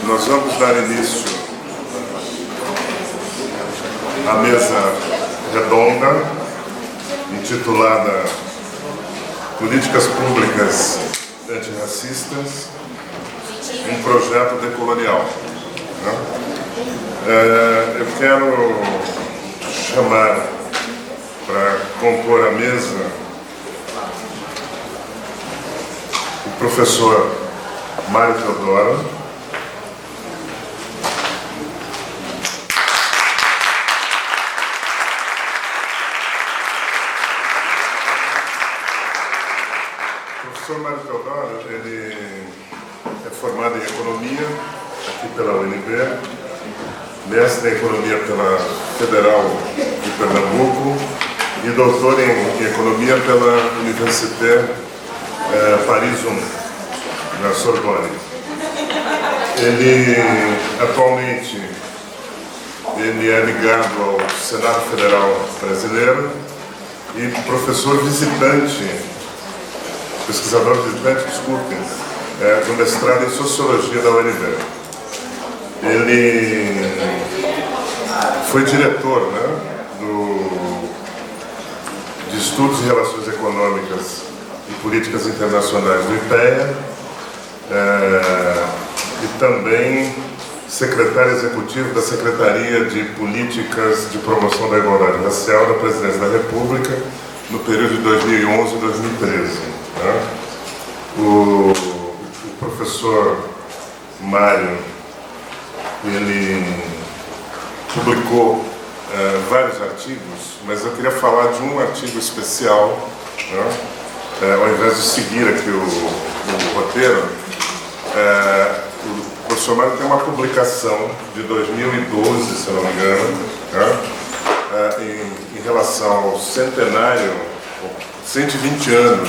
Nós vamos dar início à mesa redonda, intitulada Políticas Públicas Antirracistas, um projeto decolonial. Eu quero chamar para compor a mesa o professor Mário Teodoro, o professor Mário Teodoro, ele é formado em Economia aqui pela UNB, mestre em Economia pela Federal de Pernambuco e doutor em Economia pela Université Paris 1, na Sorbonne. Ele, atualmente, ele é ligado ao Senado Federal Brasileiro e professor visitante, pesquisador visitante, desculpem, do mestrado em Sociologia da UNB. Ele foi diretor, de Estudos e Relações Econômicas e Políticas Internacionais do IPEA, e também secretário executivo da Secretaria de Políticas de Promoção da Igualdade Racial da Presidência da República no período de 2011 e 2013. O professor Mário, ele publicou vários artigos, mas eu queria falar de um artigo especial, ao invés de seguir aqui o roteiro. O professor Mário tem uma publicação de 2012, se não me engano, em relação ao centenário, 120 anos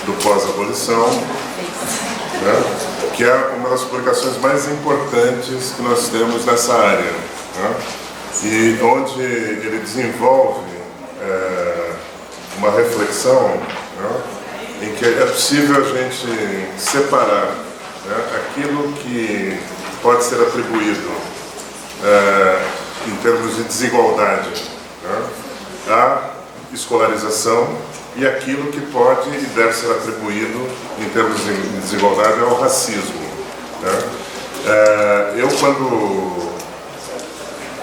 do pós-abolição, que é uma das publicações mais importantes que nós temos nessa área, e onde ele desenvolve uma reflexão em que é possível a gente separar aquilo que pode ser atribuído em termos de desigualdade à escolarização e aquilo que pode e deve ser atribuído em termos de desigualdade ao racismo.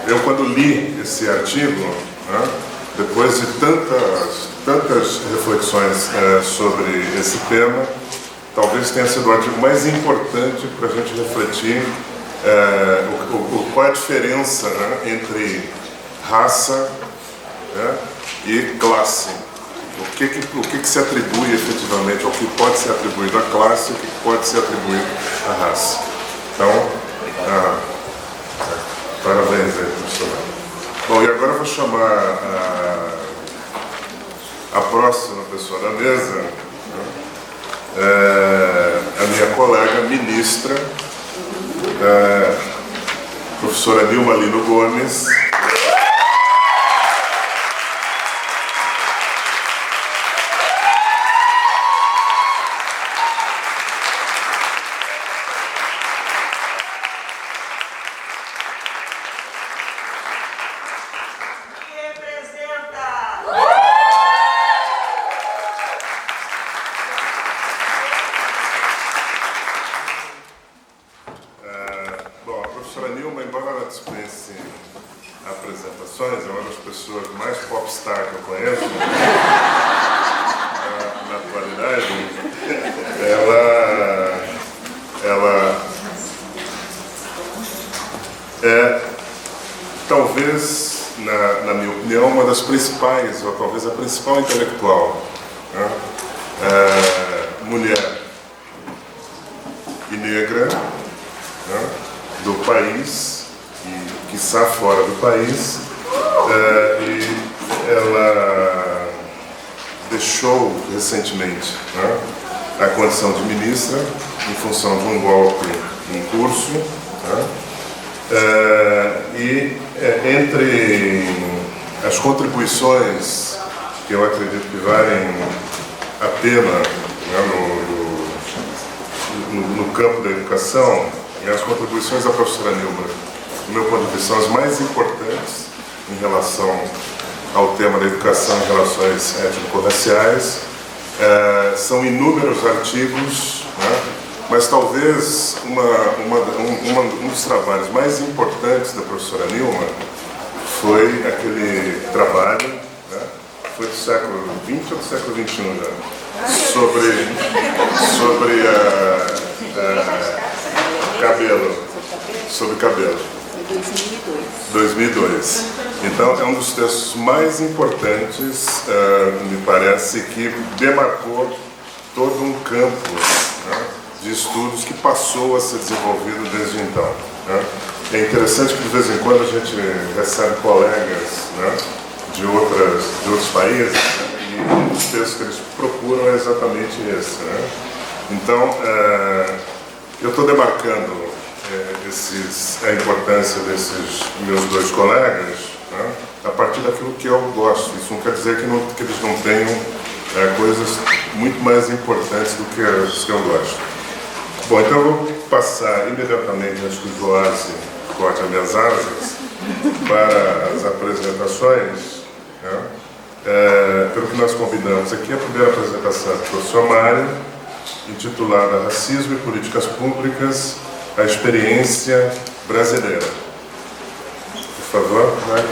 Eu quando li esse artigo, depois de tantas reflexões sobre esse tema, talvez tenha sido o artigo mais importante para a gente refletir qual é a diferença entre raça e classe. O que se atribui efetivamente, o que pode ser atribuído à classe, o que pode ser atribuído à raça. Então, parabéns aí, professor. Bom, e agora eu vou chamar a próxima pessoa da mesa, a minha colega ministra, professora Nilma Lino Gomes. Bom, a professora Nilma, embora ela dispense apresentações, é uma das pessoas mais popstar que eu conheço na atualidade. Ela é, talvez, na minha opinião, uma das principais, ou talvez a principal intelectual, mulher e negra, do país e quiçá fora do país, e ela deixou recentemente a condição de ministra em função de um golpe em curso, e entre as contribuições que eu acredito que valem a pena no campo da educação, as contribuições da professora Nilma, do meu ponto de vista, são as mais importantes em relação ao tema da educação em relações étnico-raciais. São inúmeros artigos, né? Mas talvez um dos trabalhos mais importantes da professora Nilma foi aquele trabalho, né? Foi do século XX ou do século XXI já, sobre cabelo, sobre cabelo. 2002. Então, é um dos textos mais importantes, me parece, que demarcou todo um campo, né, de estudos que passou a ser desenvolvido desde então, né. É interessante que, de vez em quando, a gente recebe colegas, né, de outros países, né, e um dos textos que eles procuram é exatamente esse, né. Então, eu estou demarcando a importância desses meus dois colegas, né, a partir daquilo que eu gosto. Isso não quer dizer que eles não tenham coisas muito mais importantes do que as que eu gosto. Bom, então eu vou passar imediatamente, antes que o Joás corte as minhas asas, para as apresentações, né. Pelo que nós combinamos aqui, a primeira apresentação do professor Mário, intitulada Racismo e Políticas Públicas, a experiência brasileira. Por favor, Mário.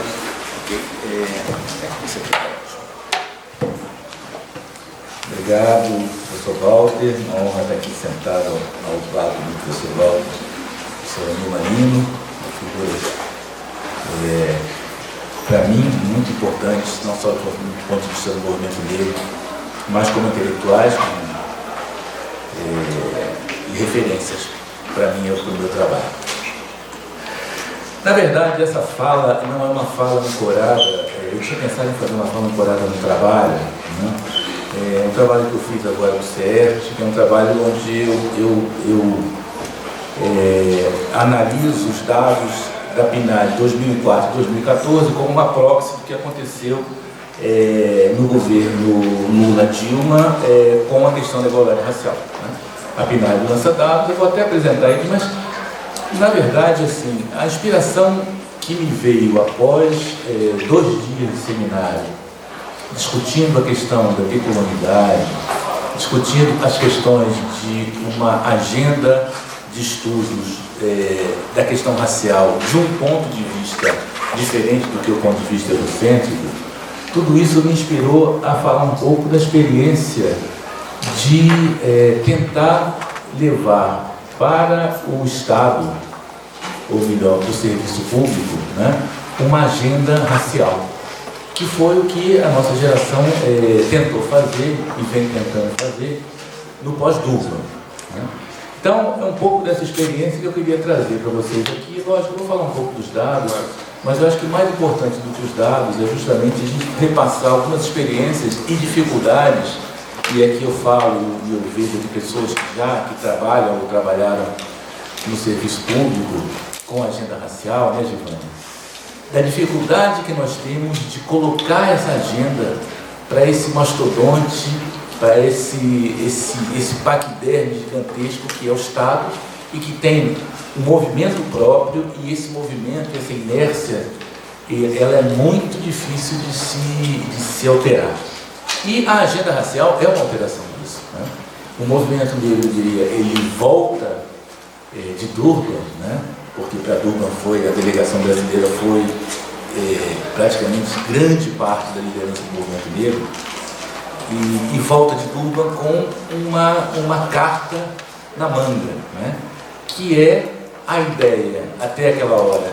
Obrigado, professor Walter. Uma honra estar aqui sentado ao lado do professor Walter, professor Nilma Lino, uma figura, para mim, muito importante, não só do ponto de vista do movimento negro, mas como intelectuais e referências, para mim, para o meu trabalho. Na verdade, essa fala não é uma fala ancorada, eu tinha pensado em fazer uma fala ancorada no trabalho, né? É um trabalho que eu fiz agora no CERT, que é um trabalho onde eu analiso os dados da PNAD 2004 e 2014 como uma proxy do que aconteceu no governo Lula-Dilma com a questão da igualdade racial, né? A PNAD lança dados, eu vou até apresentar eles, mas, na verdade, assim, a inspiração que me veio após 2 dias de seminário, discutindo a questão da decolonialidade, discutindo as questões de uma agenda de estudos da questão racial de um ponto de vista diferente do que o ponto de vista eurocêntrico, tudo isso me inspirou a falar um pouco da experiência de tentar levar para o Estado, ou melhor, para o serviço público, né, uma agenda racial, que foi o que a nossa geração tentou fazer e vem tentando fazer no pós-Durban, né? Então, é um pouco dessa experiência que eu queria trazer para vocês aqui. Lógico, eu vou falar um pouco dos dados, mas eu acho que mais importante do que os dados é justamente a gente repassar algumas experiências e dificuldades, e aqui eu falo e eu vejo de pessoas que trabalham ou trabalharam no serviço público com agenda racial, né, Giovanni? Da dificuldade que nós temos de colocar essa agenda para esse mastodonte, para esse paquiderme gigantesco que é o Estado e que tem um movimento próprio, e esse movimento, essa inércia, ela é muito difícil de se alterar. E a agenda racial é uma alteração disso, né? O movimento negro, eu diria, ele volta de Durban, né? Porque para Durban a delegação brasileira foi praticamente grande parte da liderança do movimento negro, e volta de Durban com uma carta na manga, né? Que é a ideia, até aquela hora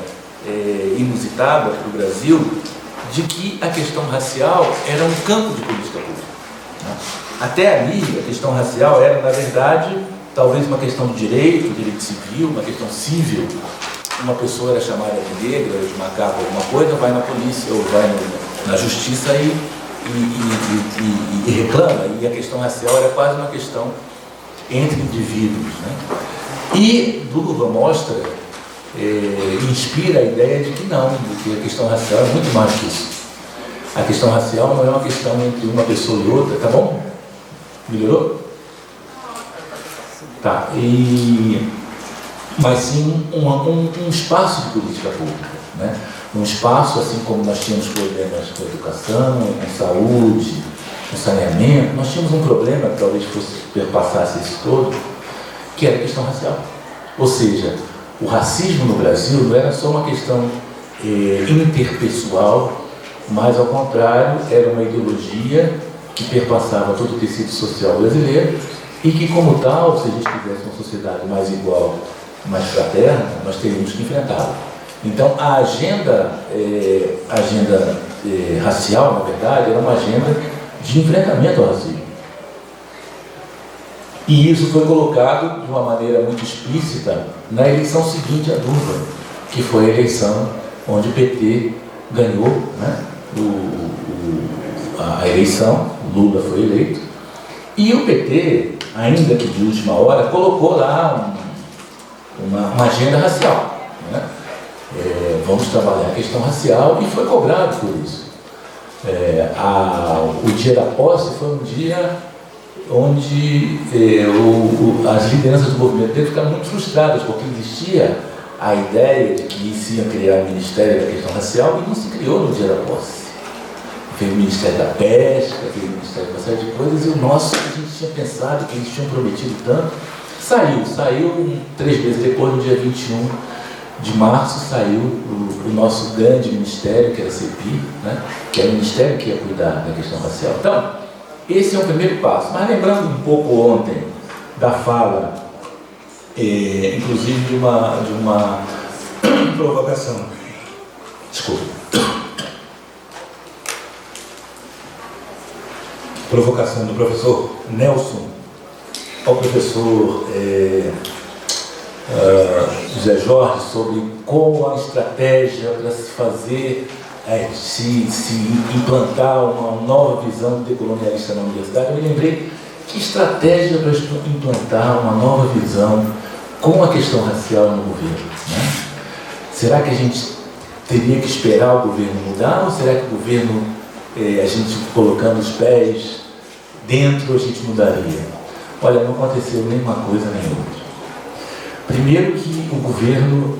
inusitada para o Brasil, de que a questão racial era um campo de política pública, né? Até ali, a questão racial era, na verdade, talvez uma questão de direito civil, uma questão civil. Uma pessoa era chamada de negra, de macaco, alguma coisa, vai na polícia ou vai na justiça e reclama. E a questão racial era quase uma questão entre indivíduos, né? E Durban mostra, inspira a ideia de que não, de que a questão racial é muito mais que isso. A questão racial não é uma questão entre uma pessoa e outra, tá bom? Melhorou? Tá, e mas sim um espaço de política pública, né? Um espaço, assim como nós tínhamos problemas com educação, com saúde, com saneamento, nós tínhamos um problema que talvez perpassasse isso todo, que era a questão racial. Ou seja, o racismo no Brasil não era só uma questão interpessoal, mas ao contrário, era uma ideologia que perpassava todo o tecido social brasileiro e que, como tal, se a gente tivesse uma sociedade mais igual, mais fraterna, nós teríamos que enfrentá-la. Então, a agenda racial, na verdade, era uma agenda de enfrentamento ao racismo. E isso foi colocado de uma maneira muito explícita na eleição seguinte à Lula, que foi a eleição onde o PT ganhou, né, a eleição, Lula foi eleito, e o PT, ainda que de última hora, colocou lá uma agenda racial, né? Vamos trabalhar a questão racial, e foi cobrado por isso. O dia da posse foi um dia onde as lideranças do movimento dele ficaram muito frustradas, porque existia a ideia de que se ia criar o Ministério da Questão Racial e não se criou no dia da posse. Veio o Ministério da Pesca, veio o Ministério de uma série de coisas, e o nosso, a gente tinha pensado, que eles tinham prometido tanto, saiu 3 meses depois, no dia 21 de março, saiu o nosso grande ministério, que era a CEPI, né, que era o ministério que ia cuidar da questão racial. Então, esse é o primeiro passo. Mas lembrando um pouco ontem da fala, inclusive de uma provocação. Desculpa. Provocação do professor Nelson ao professor José Jorge sobre como a estratégia para se fazer, se implantar uma nova visão decolonialista na universidade. Eu me lembrei, que estratégia para implantar uma nova visão com a questão racial no governo, né? Será que a gente teria que esperar o governo mudar, ou será que o governo, a gente colocando os pés dentro, a gente mudaria? Olha, não aconteceu nem uma coisa nem outra. Primeiro que o governo,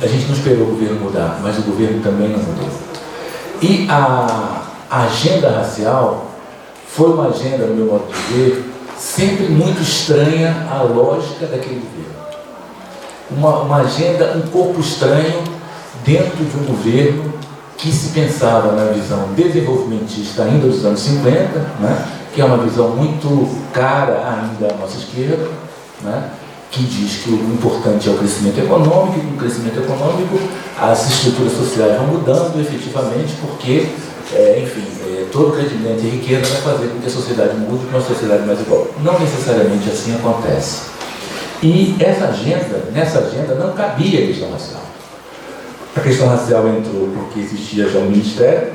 a gente não esperou o governo mudar, mas o governo também não mudou. E a agenda racial foi uma agenda, no meu modo de ver, sempre muito estranha à lógica daquele governo. Uma agenda, um corpo estranho dentro de um governo que se pensava na visão desenvolvimentista ainda dos anos 50, né, que é uma visão muito cara ainda à nossa esquerda, né, que diz que o importante é o crescimento econômico, e com o crescimento econômico as estruturas sociais vão mudando efetivamente, porque, todo o crescimento e riqueza vai fazer com que a sociedade mude para uma sociedade mais igual. Não necessariamente assim acontece. E nessa agenda não cabia a questão racial. A questão racial entrou porque existia já um ministério,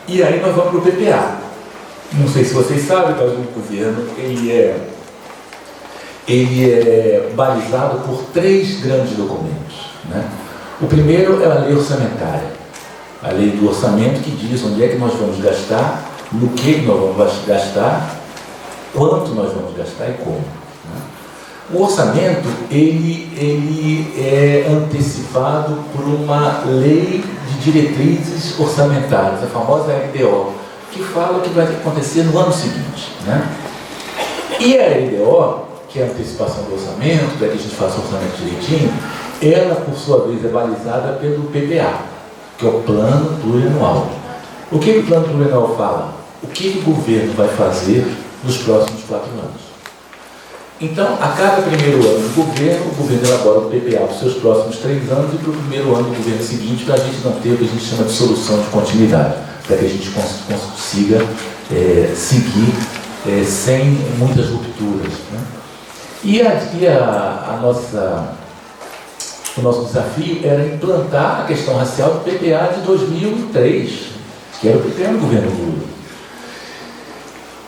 e aí nós vamos para o PPA. Não sei se vocês sabem, mas o governo ele é balizado por 3 grandes documentos, né? O primeiro é a lei orçamentária, a lei do orçamento, que diz onde é que nós vamos gastar, no que nós vamos gastar, quanto nós vamos gastar e como, né? O orçamento ele é antecipado por uma lei de diretrizes orçamentárias, a famosa LDO, que fala o que vai acontecer no ano seguinte, né? E a LDO, que é a antecipação do orçamento, para que a gente faça o orçamento direitinho, ela, por sua vez, é balizada pelo PPA, que é o Plano Plurianual. O que o Plano Plurianual fala? O que o governo vai fazer nos próximos 4 anos. Então, a cada primeiro ano do governo, o governo elabora o PPA para os seus próximos 3 anos e para o primeiro ano do governo seguinte, para a gente não ter o que a gente chama de solução de continuidade, para que a gente consiga seguir sem muitas rupturas, né? O nosso desafio era implantar a questão racial do PPA de 2003, que era o PPA do governo Lula.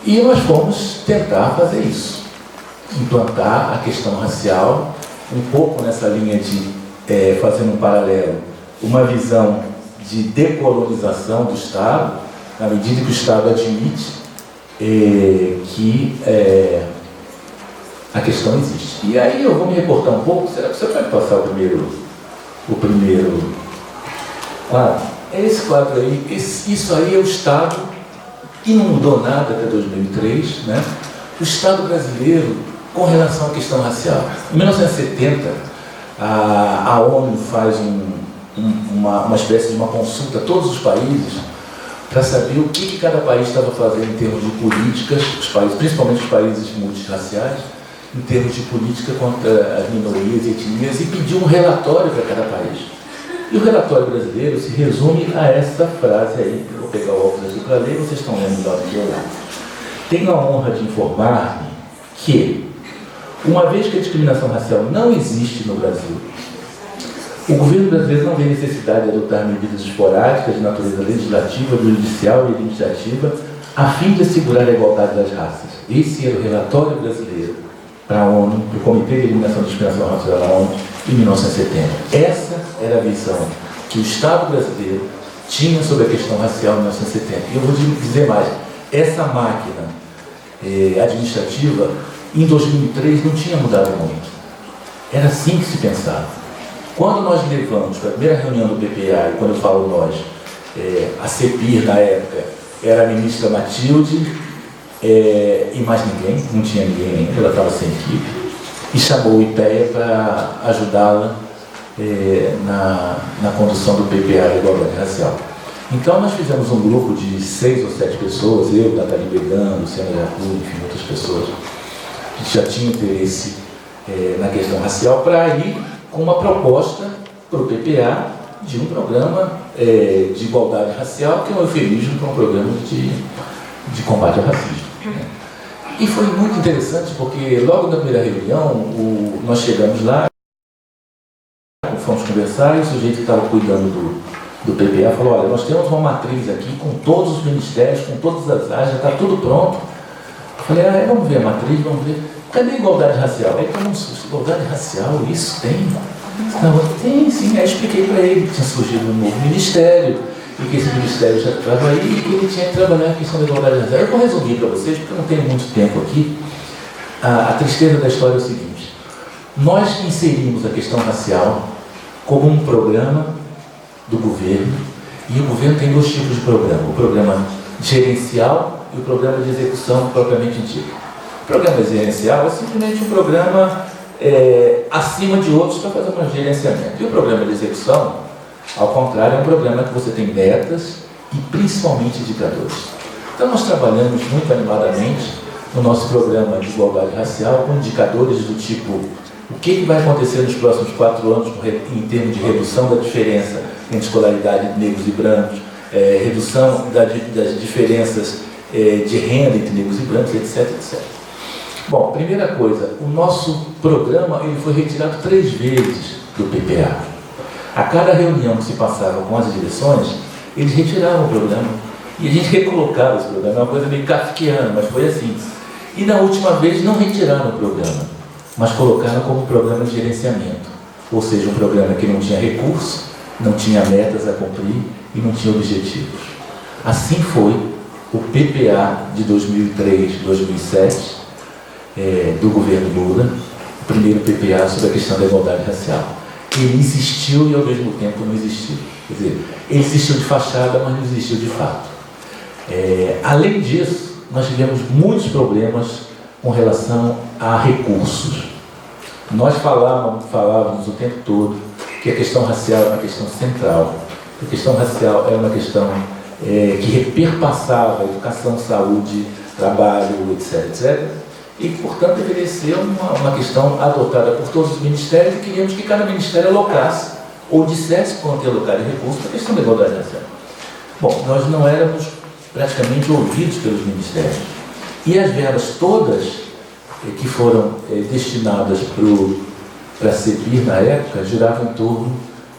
E nós fomos tentar fazer isso, implantar a questão racial, um pouco nessa linha de, fazendo um paralelo, uma visão de decolonização do Estado, na medida que o Estado admite que A questão existe. E aí eu vou me reportar um pouco. Será que você pode passar o primeiro quadro? É esse quadro aí. Isso aí é o Estado, que não mudou nada até 2003, né? O Estado brasileiro com relação à questão racial. Em 1970, a ONU faz uma espécie de uma consulta a todos os países para saber o que cada país estava fazendo em termos de políticas, principalmente os países multirraciais, em termos de política contra as minorias e etnias, e pediu um relatório para cada país. E o relatório brasileiro se resume a essa frase aí, que eu vou pegar o óculos aqui para ler, vocês estão lendo lá do lado. Tenho a honra de informar-me que, uma vez que a discriminação racial não existe no Brasil, o governo brasileiro não vê necessidade de adotar medidas esporádicas de natureza legislativa, judicial e administrativa a fim de assegurar a igualdade das raças. Esse era o relatório brasileiro para a ONU, para o Comitê de Eliminação da Discriminação Racial da ONU, em 1970. Essa era a visão que o Estado brasileiro tinha sobre a questão racial em 1970. E eu vou dizer mais, essa máquina administrativa, em 2003, não tinha mudado muito. Era assim que se pensava. Quando nós levamos para a primeira reunião do PPA, e quando eu falo nós, a CEPIR na época era a ministra Matilde, e mais ninguém, não tinha ninguém ainda, ela estava sem equipe, e chamou o IPEA para ajudá-la na condução do PPA da igualdade racial. Então nós fizemos um grupo de 6 ou 7 pessoas, eu, Nathalie Begano, Luciana Jacu, enfim, outras pessoas, que já tinham interesse na questão racial, para ir com uma proposta para o PPA de um programa de igualdade racial, que é um eufemismo para um programa de combate ao racismo. Né? E foi muito interessante, porque logo na primeira reunião, nós chegamos lá, fomos conversar, e o sujeito que estava cuidando do PPA falou: olha, nós temos uma matriz aqui com todos os ministérios, com todas as áreas, já está tudo pronto. Eu falei: vamos ver a matriz, vamos ver. Cadê a igualdade racial? Aí como igualdade racial, isso tem? Não, tem sim. Aí expliquei para ele que tinha surgido um novo ministério, e que esse ministério já estava aí, e que ele tinha que trabalhar a questão da igualdade racial. Eu vou resumir para vocês, porque eu não tenho muito tempo aqui. A tristeza da história é o seguinte: nós inserimos a questão racial como um programa do governo, e o governo tem 2 tipos de programa: o programa gerencial e o programa de execução propriamente dito. O programa gerencial é simplesmente um programa acima de outros para fazer um gerenciamento. E o programa de execução, ao contrário, é um programa que você tem metas e principalmente indicadores. Então nós trabalhamos muito animadamente no nosso programa de igualdade racial com indicadores do tipo: o que vai acontecer nos próximos 4 anos em termos de redução da diferença entre escolaridade de negros e brancos, redução das diferenças de renda entre negros e brancos, etc, etc. Bom, primeira coisa, o nosso programa ele foi retirado 3 vezes do PPA. A cada reunião que se passava com as direções, eles retiravam o programa e a gente recolocava esse programa. É uma coisa meio kafkiana, mas foi assim. E na última vez não retiraram o programa, mas colocaram como programa de gerenciamento. Ou seja, um programa que não tinha recurso, não tinha metas a cumprir e não tinha objetivos. Assim foi o PPA de 2003-2007, do governo Lula, o primeiro PPA sobre a questão da igualdade racial. Ele existiu e ao mesmo tempo não existiu. Quer dizer, ele existiu de fachada, mas não existiu de fato. Além disso, nós tivemos muitos problemas com relação a recursos. Nós falávamos o tempo todo que a questão racial é uma questão central. A questão racial é uma questão que perpassava a educação, saúde, trabalho, etc, etc. E, portanto, deveria ser uma questão adotada por todos os ministérios, e queríamos que cada ministério alocasse ou dissesse quanto ia alocar de recursos para a questão da igualdade racial. Bom, nós não éramos praticamente ouvidos pelos ministérios. E as verbas todas que foram destinadas para a CEPIR na época giravam em torno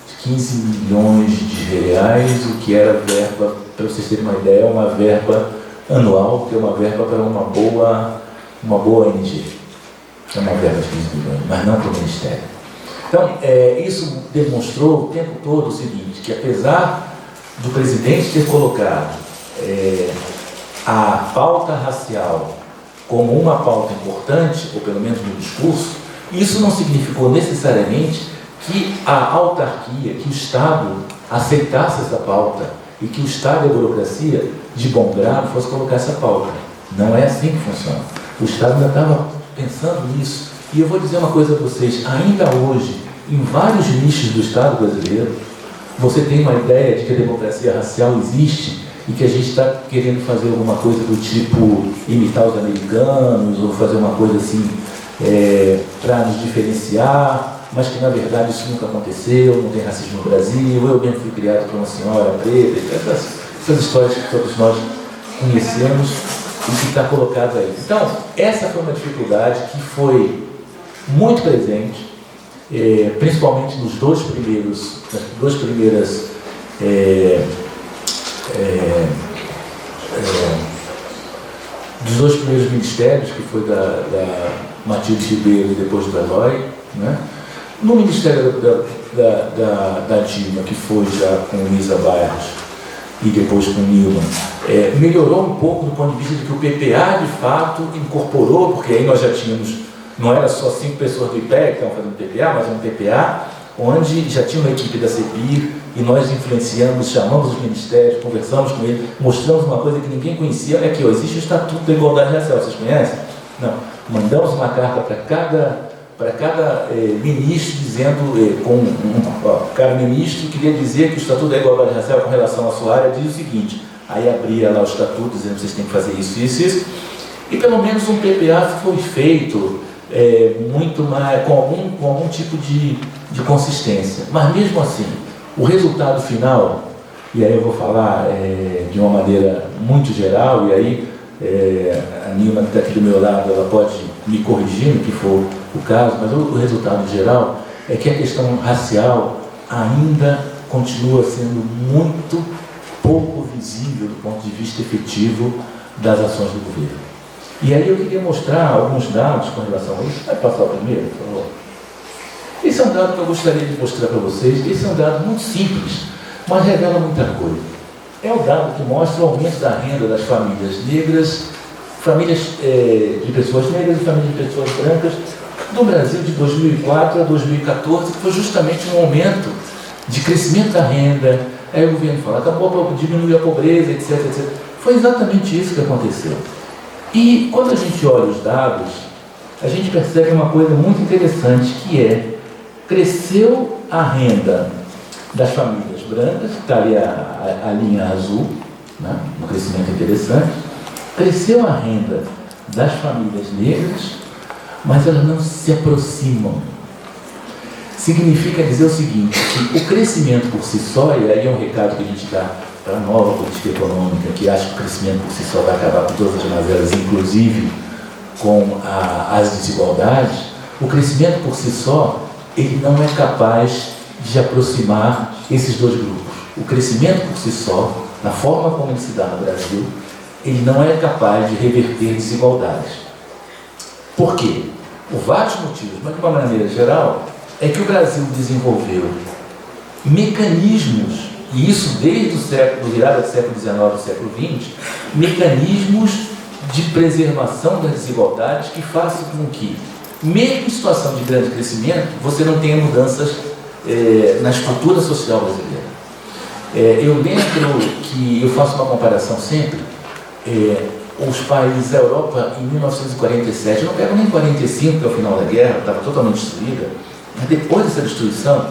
de 15 milhões de reais, o que era verba, para vocês terem uma ideia, uma verba anual, que é uma verba para uma boa ONG. É uma verba de 15 milhões, mas não para o Ministério. Então, isso demonstrou o tempo todo o seguinte, que apesar do presidente ter colocado a pauta racial como uma pauta importante, ou pelo menos no discurso, isso não significou necessariamente que a autarquia, que o Estado aceitasse essa pauta e que o Estado e a burocracia, de bom grado, fosse colocar essa pauta. Não é assim que funciona. O Estado ainda estava pensando nisso. E eu vou dizer uma coisa a vocês, ainda hoje, em vários nichos do Estado brasileiro, você tem uma ideia de que a democracia racial existe e que a gente está querendo fazer alguma coisa do tipo imitar os americanos ou fazer uma coisa assim para nos diferenciar, mas que na verdade isso nunca aconteceu, não tem racismo no Brasil, eu mesmo fui criado por uma senhora preta, essas histórias que todos nós conhecemos e que está colocado aí. Então, essa foi uma dificuldade que foi muito presente, principalmente nas duas primeiras dos dois primeiros ministérios, que foi da Matilde Ribeiro e depois do Eloy, né? No ministério da Dilma, que foi já com Luísa Bairros e depois com Nilma, melhorou um pouco do ponto de vista de que o PPA de fato incorporou, porque aí nós já tínhamos, não era só 5 pessoas do IPEC que estavam fazendo PPA, mas um PPA onde já tinha uma equipe da CEPIR e nós influenciamos, chamamos os ministérios, conversamos com eles, mostramos uma coisa que ninguém conhecia, é que existe o Estatuto da Igualdade Racial, vocês conhecem? Não. Mandamos uma carta para cada ministro dizendo, cada ministro queria dizer que o Estatuto da Igualdade Racial com relação à sua área diz o seguinte, aí abria lá o Estatuto dizendo que vocês têm que fazer isso, isso, isso, e pelo menos um PPA foi feito muito mais, com algum tipo de consistência, mas mesmo assim, o resultado final, e aí eu vou falar de uma maneira muito geral, e aí a Nilma que está aqui do meu lado, ela pode me corrigir, que for o caso, mas o resultado geral é que a questão racial ainda continua sendo muito pouco visível do ponto de vista efetivo das ações do governo. E aí eu queria mostrar alguns dados com relação a isso. Vai passar o primeiro, por favor? Esse é um dado que eu gostaria de mostrar para vocês. Esse é um dado muito simples, mas revela muita coisa. É o dado que mostra o aumento da renda das famílias negras, famílias de pessoas negras e famílias de pessoas brancas do Brasil de 2004 a 2014, que foi justamente um aumento de crescimento da renda. Aí o governo fala, acabou, diminuiu a pobreza, etc, etc. Foi exatamente isso que aconteceu. E quando a gente olha os dados, a gente percebe uma coisa muito interessante, que cresceu a renda das famílias brancas, que está ali a linha azul, né, um crescimento interessante, cresceu a renda das famílias negras, mas elas não se aproximam. Significa dizer o seguinte, que o crescimento por si só, e aí é um recado que a gente dá para a nova política econômica, que acha que o crescimento por si só vai acabar com todas as mazelas, inclusive com as desigualdades, o crescimento por si só, ele não é capaz de aproximar esses dois grupos. O crescimento por si só, na forma como ele se dá no Brasil, ele não é capaz de reverter desigualdades. Por quê? Por vários motivos, mas de uma maneira geral, é que o Brasil desenvolveu mecanismos, e isso desde o virada do século XIX ao século XX, mecanismos de preservação das desigualdades que façam com que, mesmo em situação de grande crescimento, você não tenha mudanças na estrutura social brasileira. Eu lembro que eu faço uma comparação sempre, os países da Europa em 1947, eu não pego nem 45, que é o final da guerra, estava totalmente destruída, mas depois dessa destruição,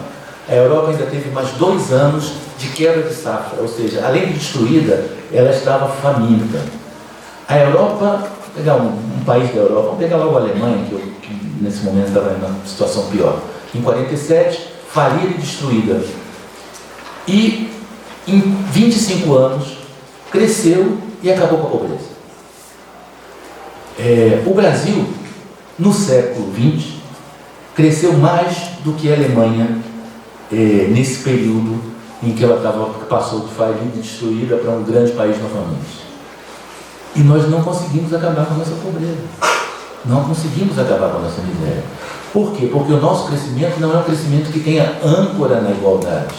a Europa ainda teve mais 2 anos de quebra de safra, ou seja, além de destruída, ela estava faminta. A Europa, vou pegar um país da Europa, vamos pegar logo a Alemanha, que nesse momento estava em uma situação pior. Em 47, falida e destruída. E em 25 anos, cresceu e acabou com a pobreza. O Brasil, no século XX, cresceu mais do que a Alemanha nesse período em que ela passou de falida e destruída para um grande país novamente. E nós não conseguimos acabar com a nossa pobreza. Não conseguimos acabar com a nossa miséria. Por quê? Porque o nosso crescimento não é um crescimento que tenha âncora na igualdade.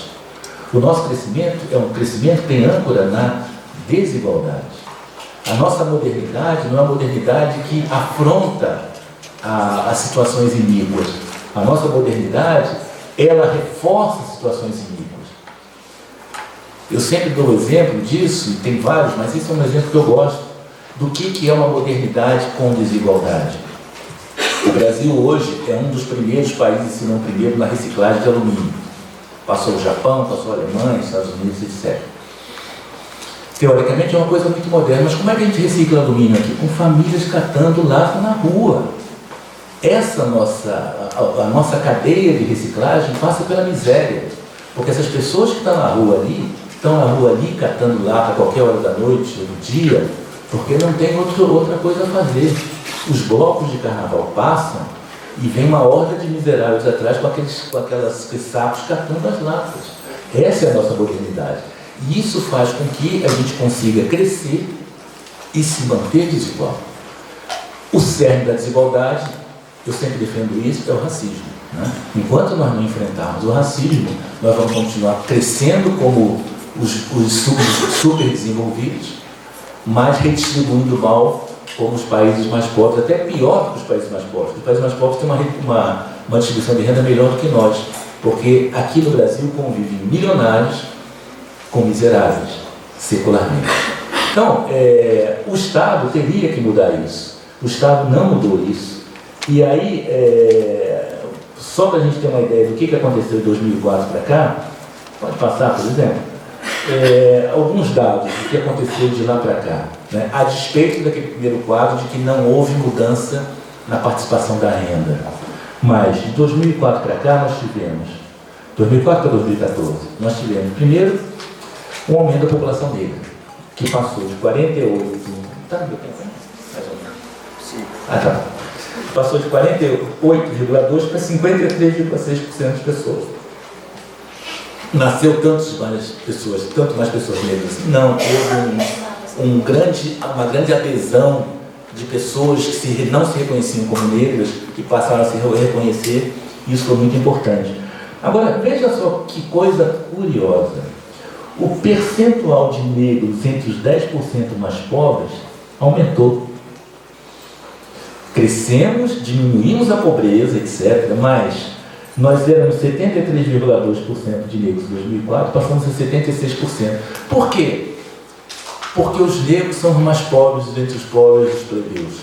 O nosso crescimento é um crescimento que tem âncora na desigualdade. A nossa modernidade não é uma modernidade que afronta as situações iníquas. A nossa modernidade, ela reforça situações iníquas. Eu sempre dou exemplo disso, e tem vários, mas esse é um exemplo que eu gosto, do que é uma modernidade com desigualdade. O Brasil hoje é um dos primeiros países, se não o primeiro, na reciclagem de alumínio. Passou o Japão, passou a Alemanha, Estados Unidos, etc. Teoricamente é uma coisa muito moderna, mas como é que a gente recicla alumínio aqui? Com famílias catando lá na rua. A nossa cadeia de reciclagem passa pela miséria, porque essas pessoas que estão na rua ali catando lata a qualquer hora da noite ou do dia, porque não tem outra coisa a fazer. Os blocos de carnaval passam e vem uma horda de miseráveis atrás com aqueles sacos catando as latas. Essa é a nossa modernidade. E isso faz com que a gente consiga crescer e se manter desigual. O cerne da desigualdade, eu sempre defendo isso, é o racismo, né? Enquanto nós não enfrentarmos o racismo, nós vamos continuar crescendo como os super desenvolvidos, mas redistribuindo mal como os países mais pobres, até pior que os países mais pobres. Os países mais pobres têm uma distribuição de renda melhor do que nós, porque aqui no Brasil convivem milionários com miseráveis, secularmente. Então, o Estado teria que mudar isso. O Estado não mudou isso. E aí, só para a gente ter uma ideia do que aconteceu de 2004 para cá, pode passar, por exemplo, alguns dados do que aconteceu de lá para cá, né? A despeito daquele primeiro quadro de que não houve mudança na participação da renda. Mas, de 2004 para cá, nós tivemos, 2004 para 2014, nós tivemos, primeiro, um aumento da população negra, que passou de 48... Tá no meu tempo, né? Mais ou menos. Sim. Ah, tá. Passou de 48,2% para 53,6% das pessoas. Nasceu tanto mais pessoas negras. Não, houve uma grande adesão de pessoas que não se reconheciam como negras, que passaram a se reconhecer. Isso foi muito importante. Agora, veja só que coisa curiosa. O percentual de negros entre os 10% mais pobres aumentou. Crescemos, diminuímos a pobreza, etc., mas nós éramos 73,2% de negros em 2004, passamos a 76%. Por quê? Porque os negros são os mais pobres dentre os pobres e os plebeus.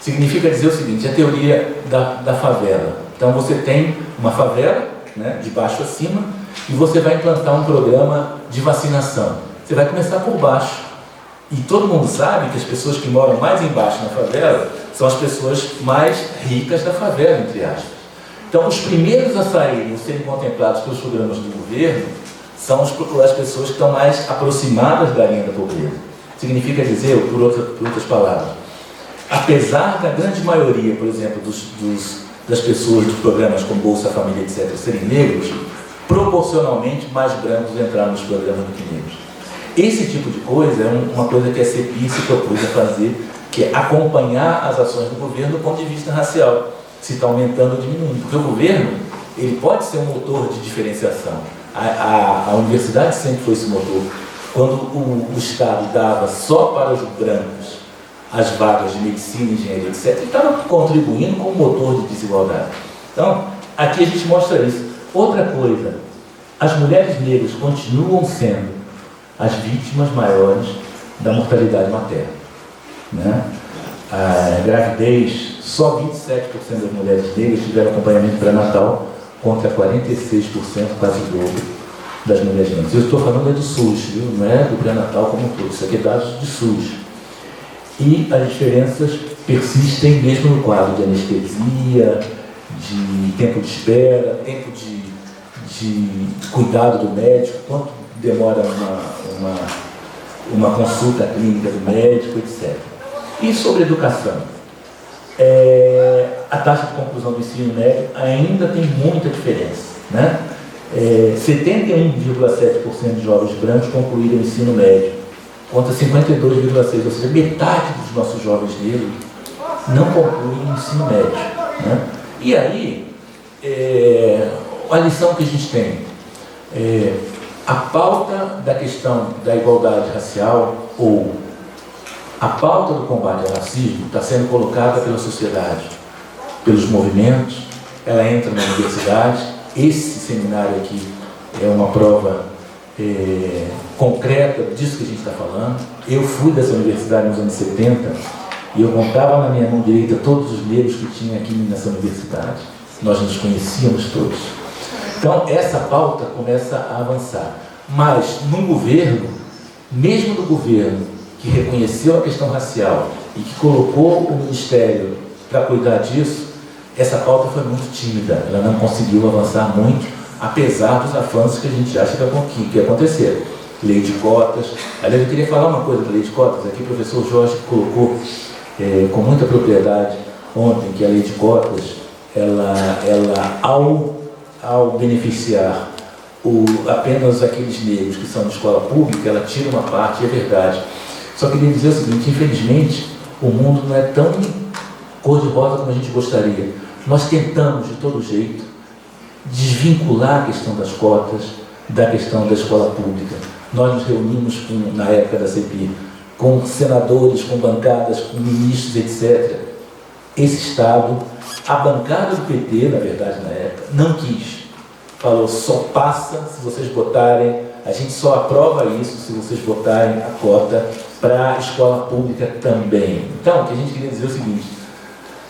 Significa dizer o seguinte, a teoria da favela. Então você tem uma favela, né, de baixo a cima, e você vai implantar um programa de vacinação. Você vai começar por baixo. E todo mundo sabe que as pessoas que moram mais embaixo na favela são as pessoas mais ricas da favela, entre aspas. Então, os primeiros a saírem, a serem contemplados pelos programas do governo, são as pessoas que estão mais aproximadas da linha da pobreza. Significa dizer, por outras palavras, apesar da grande maioria, por exemplo, das pessoas dos programas como Bolsa Família, etc., serem negros, proporcionalmente mais brancos entraram nos programas do que negros. Esse tipo de coisa é uma coisa que a CEPI se propôs a fazer, que é acompanhar as ações do governo do ponto de vista racial, se está aumentando ou diminuindo. Porque o governo, ele pode ser um motor de diferenciação. A universidade sempre foi esse motor. Quando o Estado dava só para os brancos as vagas de medicina, engenharia, etc., ele estava contribuindo como motor de desigualdade. Então, aqui a gente mostra isso. Outra coisa, as mulheres negras continuam sendo as vítimas maiores da mortalidade materna, né? A gravidez, só 27% das mulheres negras tiveram acompanhamento pré-natal, contra 46%, quase o dobro, das mulheres negras. Eu estou falando do SUS, viu? Não é do pré-natal como um todo, isso aqui é dados de SUS. E as diferenças persistem mesmo no quadro de anestesia, de tempo de espera, tempo de cuidado do médico, quanto demora uma consulta clínica do médico, etc. E sobre educação? A taxa de conclusão do ensino médio ainda tem muita diferença, né? 71,7% de jovens brancos concluíram o ensino médio, contra 52,6%, ou seja, metade dos nossos jovens negros não concluem o ensino médio, né? E aí, a lição que a gente tem a pauta da questão da igualdade racial ou A pauta do combate ao racismo está sendo colocada pela sociedade, pelos movimentos, ela entra na universidade. Esse seminário aqui é uma prova concreta disso que a gente está falando. Eu fui dessa universidade nos anos 70 e eu contava na minha mão direita todos os negros que tinha aqui nessa universidade. Nós nos conhecíamos todos. Então, essa pauta começa a avançar. Mas, no governo, mesmo no governo que reconheceu a questão racial e que colocou o Ministério para cuidar disso, essa pauta foi muito tímida. Ela não conseguiu avançar muito, apesar dos avanços que a gente acha que aconteceram. Lei de cotas. Aliás, eu queria falar uma coisa da lei de cotas. Aqui o professor Jorge colocou com muita propriedade ontem que a lei de cotas, ela ao beneficiar apenas aqueles negros que são de escola pública, ela tira uma parte, é verdade. Só queria dizer o seguinte: infelizmente, o mundo não é tão cor-de-rosa como a gente gostaria. Nós tentamos, de todo jeito, desvincular a questão das cotas da questão da escola pública. Nós nos reunimos, na época da CPI, com senadores, com bancadas, com ministros, etc. Esse Estado, a bancada do PT, na verdade, na época, não quis. Falou: só passa se vocês botarem, a gente só aprova isso se vocês botarem a cota para a escola pública também. Então, o que a gente queria dizer é o seguinte: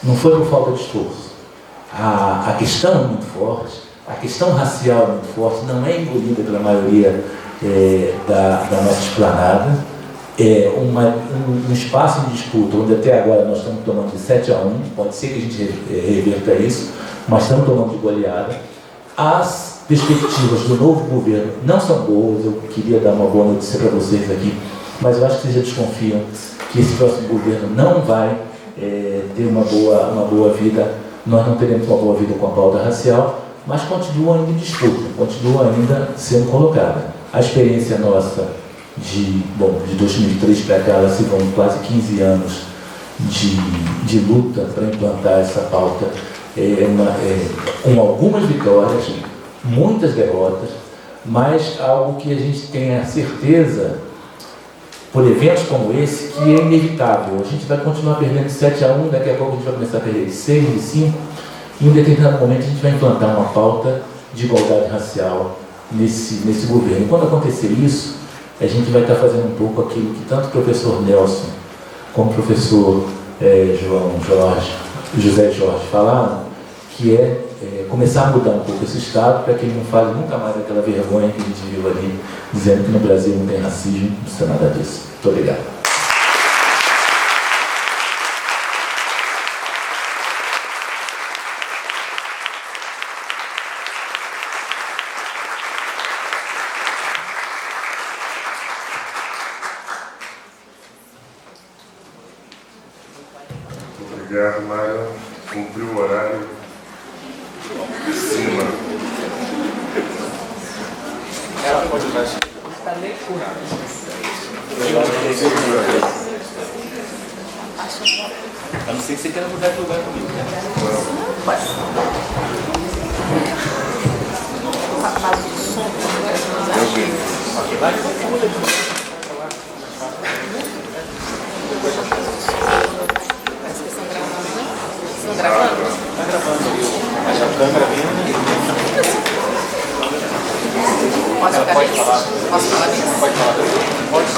não foi por falta de esforço. A questão é muito forte, a questão racial é muito forte, não é engolida pela maioria da nossa esplanada. É um espaço de disputa onde até agora nós estamos tomando de 7-1, pode ser que a gente reverta isso, mas estamos tomando de goleada. As perspectivas do novo governo não são boas. Eu queria dar uma boa notícia para vocês aqui, mas eu acho que vocês já desconfiam que esse próximo governo não vai ter uma boa vida. Nós não teremos uma boa vida com a pauta racial, mas continua ainda em disputa, continua ainda sendo colocada. A experiência nossa de 2003 para cá, lá se vão quase 15 anos de luta para implantar essa pauta, com algumas vitórias, muitas derrotas, mas algo que a gente tem a certeza, por eventos como esse, que é inevitável. A gente vai continuar perdendo de 7-1, daqui a pouco a gente vai começar a perder de 6, de 5, e em um determinado momento a gente vai implantar uma pauta de igualdade racial nesse governo. E quando acontecer isso, a gente vai estar fazendo um pouco aquilo que tanto o professor Nelson como o professor José Jorge falaram, que começar a mudar um pouco esse Estado para que ele não fale nunca mais aquela vergonha que a gente viu ali, dizendo que no Brasil não tem racismo, não precisa nada disso. Muito obrigado. Obrigado, Mário. Cumpriu o horário de cima. Ela pode usar isso. Está meio curto. A não ser que você queira mudar de lugar comigo. Não, pode. Ok, vai. Muda de lugar. Estão gravando? Está gravando. Mas a câmera vem. Pode falar. Posso falar disso? Pode falar. Pode.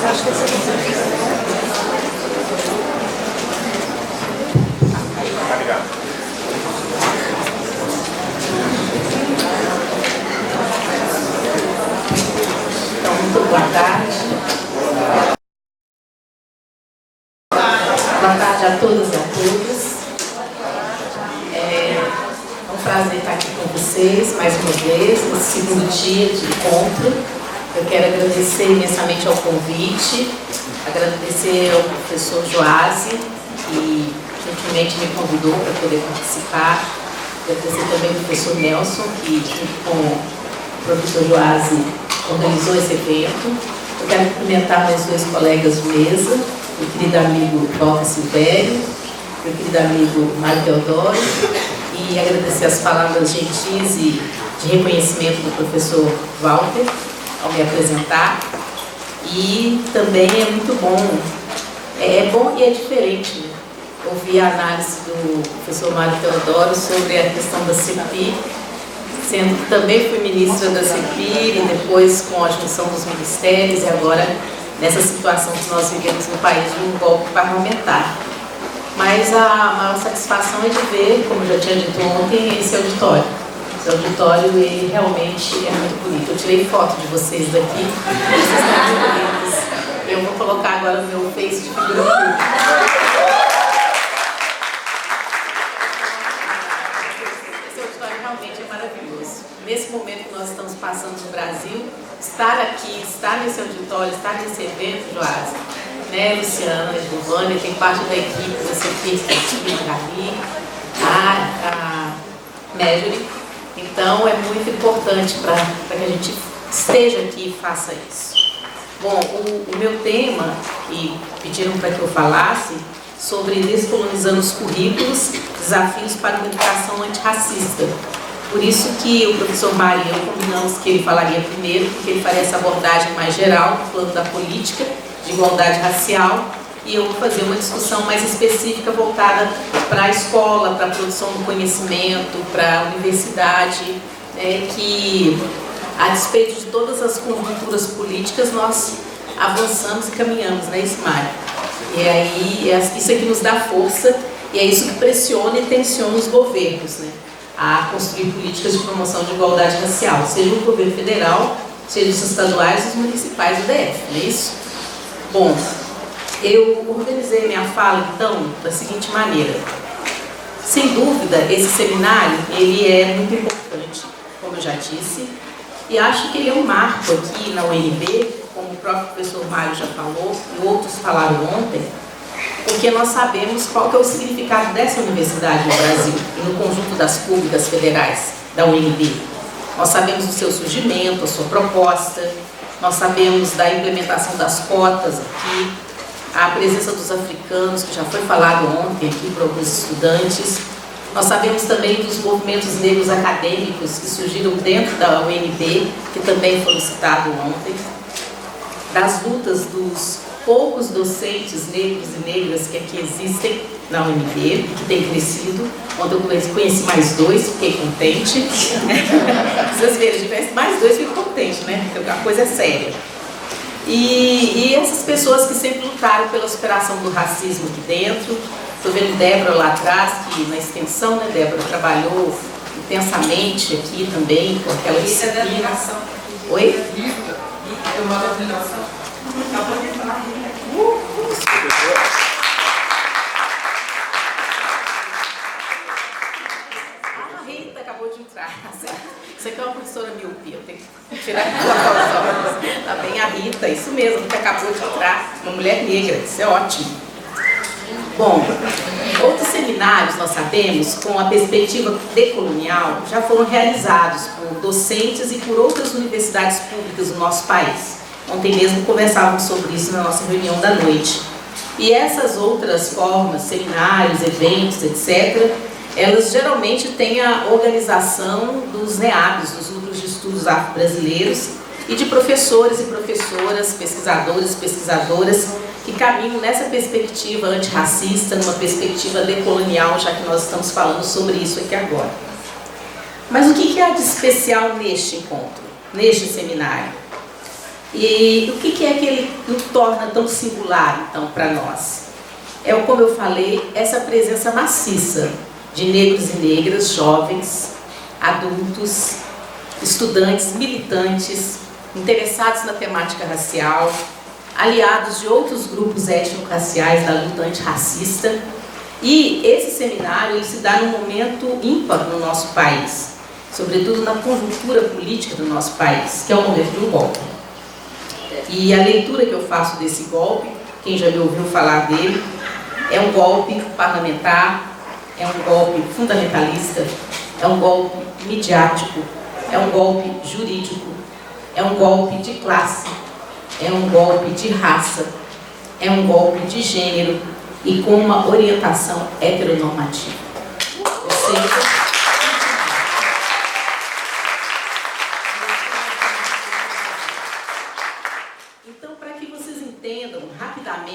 Acho que Tá ligado. Então, muito boa tarde. Boa tarde a todos e a todas. É um prazer estar aqui com vocês mais uma vez, nesse segundo dia de encontro. Eu quero agradecer imensamente ao convite, agradecer ao professor Joasi, que gentilmente me convidou para poder participar. Agradecer também ao professor Nelson, que junto com o professor Joasi organizou esse evento. Eu quero cumprimentar meus dois colegas de mesa, meu querido amigo Walter Silvério, meu querido amigo Mário Teodoro, e e agradecer as palavras gentis e de reconhecimento do professor Walter ao me apresentar. E também é muito bom, é bom e é diferente, né? Ouvir a análise do professor Mário Teodoro sobre a questão da CEPI, sendo que também fui ministra da CEPI e depois com a junção dos ministérios e agora nessa situação que nós vivemos no país de um golpe parlamentar. Mas a maior satisfação é de ver, como já tinha dito ontem, esse auditório. Esse auditório, ele realmente é muito bonito. Eu tirei foto de vocês daqui, vocês estão muito bonitos. Eu vou colocar agora o meu face de figura pública. Esse auditório realmente é maravilhoso. Nesse momento que nós estamos passando no Brasil, estar aqui, estar nesse auditório, estar nesse evento, Joás, né, Luciana, Giovânia, tem parte da equipe da CEPI, a Gabi, a Marjorie. Então, é muito importante para que a gente esteja aqui e faça isso. Bom, o meu tema, que pediram para que eu falasse, sobre descolonizando os currículos, desafios para uma educação antirracista. Por isso que o professor Mário e eu combinamos que ele falaria primeiro, porque ele faria essa abordagem mais geral, no plano da política, de igualdade racial, e eu vou fazer uma discussão mais específica voltada para a escola, para a produção do conhecimento, para a universidade, que, a despeito de todas as conjunturas políticas, nós avançamos e caminhamos, né, Mário? E aí, isso é que nos dá força, e é isso que pressiona e tensiona os governos, né, a construir políticas de promoção de igualdade racial, seja o governo federal, seja os estaduais e os municipais do DF, não é isso? Bom, eu organizei minha fala, então, da seguinte maneira. Sem dúvida, esse seminário, ele é muito importante, como eu já disse, e acho que ele é um marco aqui na UNB, como o próprio professor Mário já falou, e outros falaram ontem, porque nós sabemos qual que é o significado dessa universidade no Brasil e no conjunto das públicas federais da UNB. Nós sabemos do seu surgimento, a sua proposta, nós sabemos da implementação das cotas aqui, a presença dos africanos, que já foi falado ontem aqui para alguns estudantes. Nós sabemos também dos movimentos negros acadêmicos que surgiram dentro da UNB, que também foram citados ontem, das lutas dos poucos docentes negros e negras que aqui existem na UNB, que tem crescido. Ontem eu conheci mais 2, fiquei contente. Vocês verem, se tivesse mais 2, fico contente, né? Porque a coisa é séria. E essas pessoas que sempre lutaram pela superação do racismo aqui dentro. Estou vendo Débora lá atrás, que na extensão, né, Débora trabalhou intensamente aqui também, com aquela disciplina. Oi? Eu mando a apresentação. A Rita acabou de entrar. Isso aqui é uma professora míope, eu tenho que tirar aqui os olhos. Tá bem, a Rita, isso mesmo, que acabou de entrar, uma mulher negra, isso é ótimo. Bom, outros seminários, nós sabemos, com a perspectiva decolonial, já foram realizados por docentes e por outras universidades públicas do nosso país. Ontem mesmo conversávamos sobre isso na nossa reunião da noite. E essas outras formas, seminários, eventos, etc., elas geralmente têm a organização dos NEABs, dos Núcleos de Estudos Afro-Brasileiros, e de professores e professoras, pesquisadores e pesquisadoras, que caminham nessa perspectiva antirracista, numa perspectiva decolonial, já que nós estamos falando sobre isso aqui agora. Mas o que há de especial neste encontro, neste seminário? E o que é que ele o torna tão singular, então, para nós? É, como eu falei, essa presença maciça de negros e negras, jovens, adultos, estudantes, militantes, interessados na temática racial, aliados de outros grupos étnico-raciais da luta antirracista. E esse seminário ele se dá num momento ímpar no nosso país, sobretudo na conjuntura política do nosso país, que é o momento do golpe. E a leitura que eu faço desse golpe, quem já me ouviu falar dele, é um golpe parlamentar, é um golpe fundamentalista, é um golpe midiático, é um golpe jurídico, é um golpe de classe, é um golpe de raça, é um golpe de gênero e com uma orientação heteronormativa. Ou seja,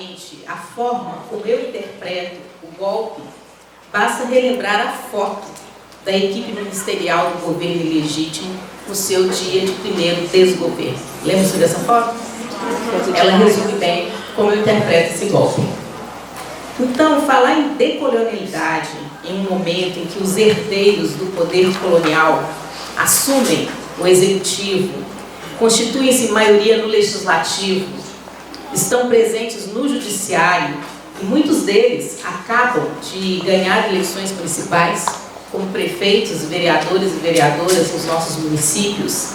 exatamente a forma como eu interpreto o golpe, basta relembrar a foto da equipe ministerial do governo ilegítimo no seu dia de primeiro desgoverno. Lembra-se dessa foto? Ela resume bem como eu interpreto esse golpe. Então, falar em decolonialidade em um momento em que os herdeiros do poder colonial assumem o executivo, constituem-se maioria no legislativo, estão presentes no judiciário e muitos deles acabam de ganhar eleições municipais como prefeitos, vereadores e vereadoras nos nossos municípios.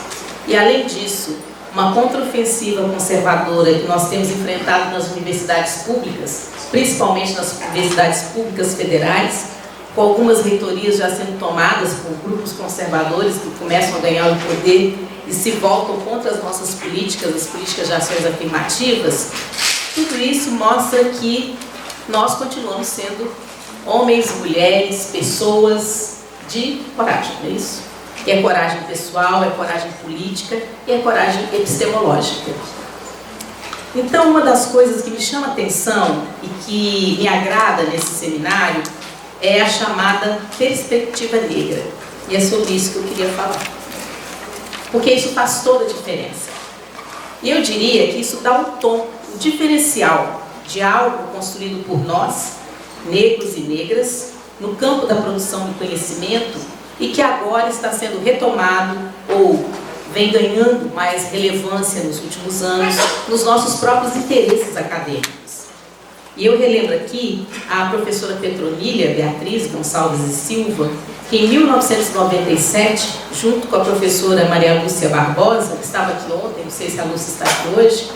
E além disso, uma contraofensiva conservadora que nós temos enfrentado nas universidades públicas, principalmente nas universidades públicas federais, com algumas reitorias já sendo tomadas por grupos conservadores que começam a ganhar o poder e se voltam contra as nossas políticas, as políticas de ações afirmativas. Tudo isso mostra que nós continuamos sendo homens, mulheres, pessoas de coragem, não é isso? E é coragem pessoal, é coragem política e é coragem epistemológica. Então, uma das coisas que me chama a atenção e que me agrada nesse seminário é a chamada perspectiva negra. E é sobre isso que eu queria falar. Porque isso faz toda a diferença. E eu diria que isso dá um tom, um diferencial de algo construído por nós, negros e negras, no campo da produção do conhecimento e que agora está sendo retomado ou vem ganhando mais relevância nos últimos anos nos nossos próprios interesses acadêmicos. E eu relembro aqui a professora Petronília Beatriz Gonçalves e Silva, que em 1997, junto com a professora Maria Lúcia Barbosa, que estava aqui ontem, não sei se a Lúcia está aqui hoje,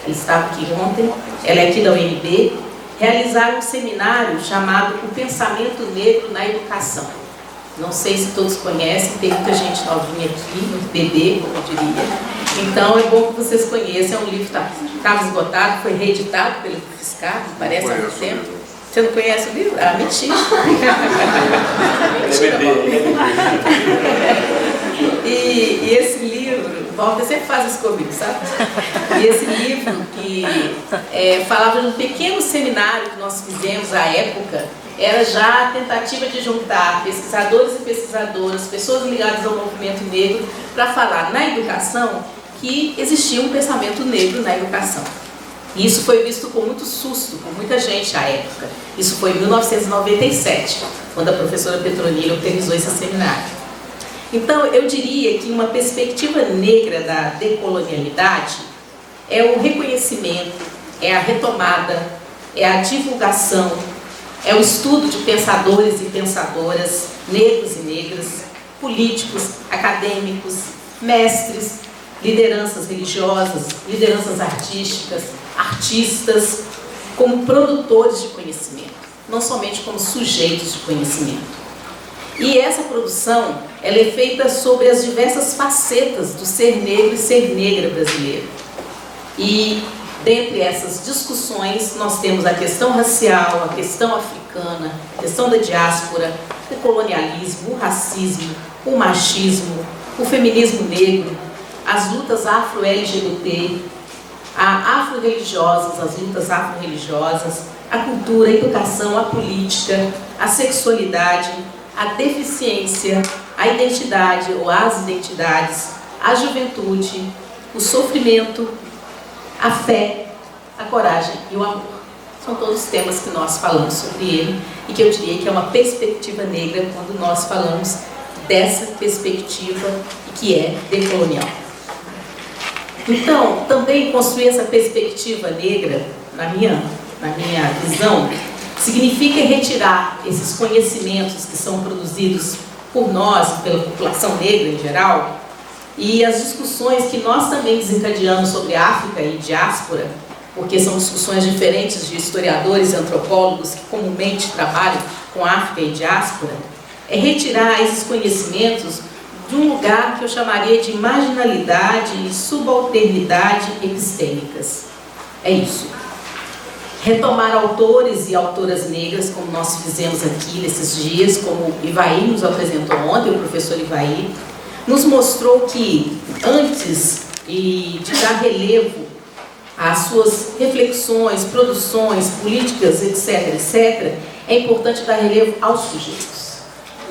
ela estava aqui ontem, ela é aqui da UNB, realizaram um seminário chamado O Pensamento Negro na Educação. Não sei se todos conhecem, tem muita gente novinha aqui, muito bebê, como eu diria. Então é bom que vocês conheçam, é um livro que estava esgotado, foi reeditado pelo Fiscar, parece há muito tempo. Você não conhece o livro? Ah, mentira. E esse livro, Walter sempre faz isso comigo, sabe? E esse livro que falava de um pequeno seminário que nós fizemos à época, era já a tentativa de juntar pesquisadores e pesquisadoras, pessoas ligadas ao movimento negro, para falar na educação que existia um pensamento negro na educação. E isso foi visto com muito susto, por muita gente à época. Isso foi em 1997, quando a professora Petronília organizou esse seminário. Então, eu diria que uma perspectiva negra da decolonialidade é o reconhecimento, é a retomada, é a divulgação, é o estudo de pensadores e pensadoras, negros e negras, políticos, acadêmicos, mestres, lideranças religiosas, lideranças artísticas, artistas, como produtores de conhecimento, não somente como sujeitos de conhecimento. E essa produção, ela é feita sobre as diversas facetas do ser negro e ser negra brasileiro. E dentre essas discussões, nós temos a questão racial, a questão africana, a questão da diáspora, o colonialismo, o racismo, o machismo, o feminismo negro, as lutas afro-LGBT, afro-religiosas, as lutas afro-religiosas, a cultura, a educação, a política, a sexualidade, a deficiência, a identidade ou as identidades, a juventude, o sofrimento, a fé, a coragem e o amor. São todos temas que nós falamos sobre ele e que eu diria que é uma perspectiva negra quando nós falamos dessa perspectiva que é decolonial. Então, também construir essa perspectiva negra, na minha visão, significa retirar esses conhecimentos que são produzidos por nós e pela população negra em geral, e as discussões que nós também desencadeamos sobre África e diáspora, porque são discussões diferentes de historiadores e antropólogos que comumente trabalham com África e diáspora, é retirar esses conhecimentos de um lugar que eu chamaria de marginalidade e subalternidade epistêmicas. É isso. Retomar autores e autoras negras, como nós fizemos aqui nesses dias, como o Ivaí nos apresentou ontem, o professor Ivaí, nos mostrou que antes de dar relevo as suas reflexões, produções, políticas, etc., etc., é importante dar relevo aos sujeitos.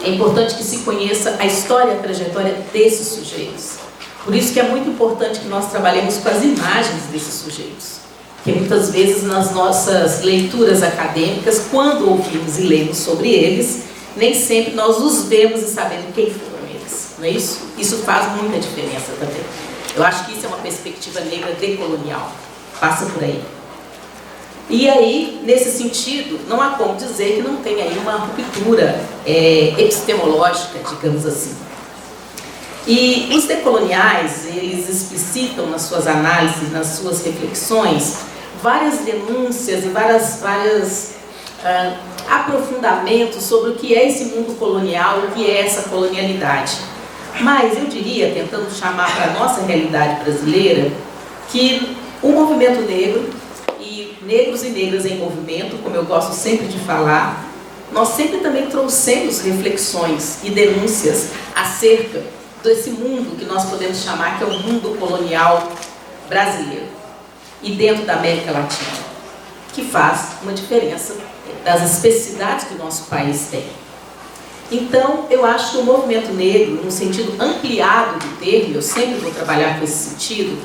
É importante que se conheça a história e a trajetória desses sujeitos. Por isso que é muito importante que nós trabalhemos com as imagens desses sujeitos. Porque muitas vezes nas nossas leituras acadêmicas, quando ouvimos e lemos sobre eles, nem sempre nós os vemos e sabemos quem foram eles. Não é isso? Isso faz muita diferença também. Eu acho que isso é uma perspectiva negra decolonial. Passa por aí. E aí, nesse sentido, não há como dizer que não tem aí uma ruptura epistemológica, digamos assim. E os decoloniais, eles explicitam nas suas análises, nas suas reflexões, várias denúncias e vários aprofundamentos sobre o que é esse mundo colonial, o que é essa colonialidade. Mas eu diria, tentando chamar para a nossa realidade brasileira, que o movimento negro e negros e negras em movimento, como eu gosto sempre de falar, nós sempre também trouxemos reflexões e denúncias acerca desse mundo que nós podemos chamar que é o mundo colonial brasileiro e dentro da América Latina, que faz uma diferença das especificidades que o nosso país tem. Então, eu acho que o movimento negro, no sentido ampliado do termo, eu sempre vou trabalhar com esse sentido,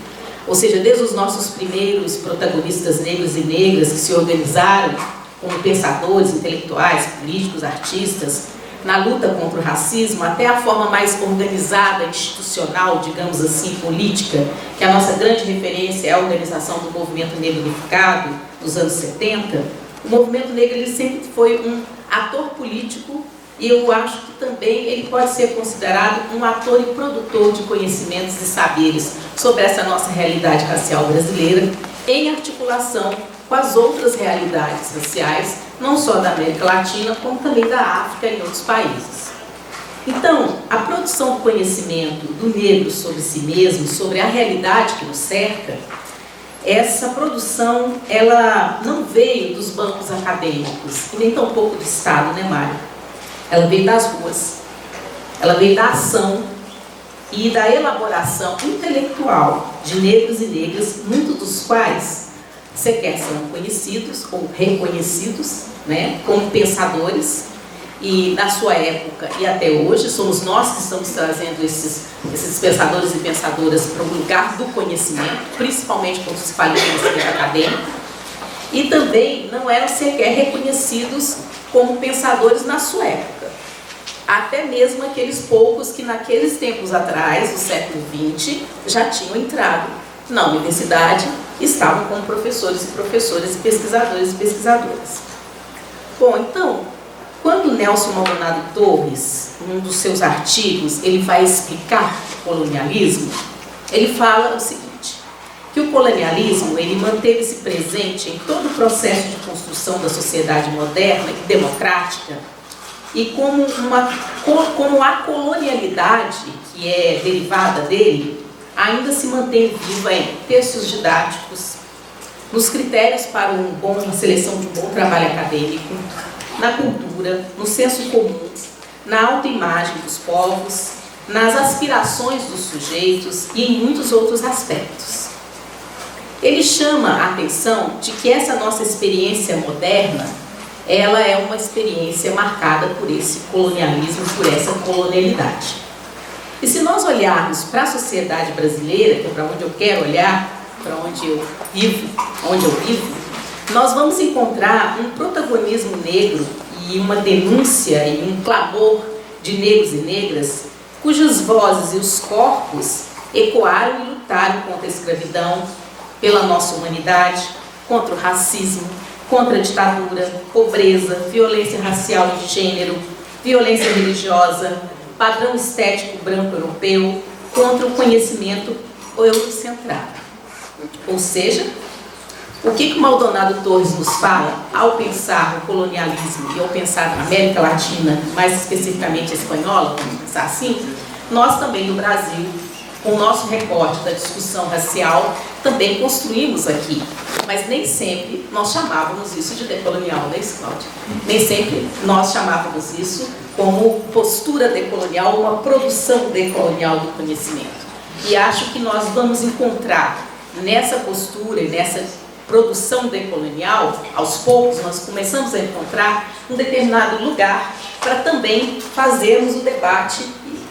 ou seja, desde os nossos primeiros protagonistas negros e negras que se organizaram como pensadores, intelectuais, políticos, artistas, na luta contra o racismo, até a forma mais organizada, institucional, digamos assim, política, que a nossa grande referência é a organização do movimento negro unificado, dos anos 70, o movimento negro ele sempre foi um ator político e eu acho que também ele pode ser considerado um ator e produtor de conhecimentos e saberes sobre essa nossa realidade racial brasileira, em articulação com as outras realidades raciais, não só da América Latina, como também da África e em outros países. Então, a produção do conhecimento do negro sobre si mesmo, sobre a realidade que nos cerca, essa produção, ela não veio dos bancos acadêmicos, e nem tampouco do Estado, né, Mário? Ela veio das ruas, ela veio da ação e da elaboração intelectual de negros e negras, muitos dos quais sequer são conhecidos ou reconhecidos, né, como pensadores, e na sua época e até hoje somos nós que estamos trazendo esses pensadores e pensadoras para o lugar do conhecimento, principalmente quando se fala em conhecimento acadêmico, e também não eram sequer reconhecidos como pensadores na sua época. Até mesmo aqueles poucos que naqueles tempos atrás, do século XX, já tinham entrado na universidade, estavam como professores e professoras, e pesquisadores e pesquisadoras. Bom, então, quando Nelson Maldonado Torres, num dos seus artigos, ele vai explicar o colonialismo, ele fala o seguinte, que o colonialismo ele manteve-se presente em todo o processo de construção da sociedade moderna e democrática, e como a colonialidade, que é derivada dele, ainda se mantém viva em textos didáticos, nos critérios para uma seleção de um bom trabalho acadêmico, na cultura, no senso comum, na autoimagem dos povos, nas aspirações dos sujeitos e em muitos outros aspectos. Ele chama a atenção de que essa nossa experiência moderna, ela é uma experiência marcada por esse colonialismo, por essa colonialidade. E se nós olharmos para a sociedade brasileira, que é para onde eu quero olhar, para onde eu vivo, nós vamos encontrar um protagonismo negro e uma denúncia e um clamor de negros e negras cujas vozes e os corpos ecoaram e lutaram contra a escravidão, pela nossa humanidade, contra o racismo, contra a ditadura, pobreza, violência racial e de gênero, violência religiosa, padrão estético branco europeu, contra o conhecimento eurocentrado. Ou seja, o que o Maldonado Torres nos fala ao pensar o colonialismo e ao pensar na América Latina, mais especificamente espanhola, vamos pensar assim, nós também no Brasil, com o nosso recorte da discussão racial, também construímos aqui. Mas nem sempre nós chamávamos isso de decolonial, né, Cláudia? Nem sempre nós chamávamos isso como postura decolonial, uma produção decolonial do conhecimento. E acho que nós vamos encontrar nessa postura e nessa produção decolonial, aos poucos nós começamos a encontrar um determinado lugar para também fazermos o debate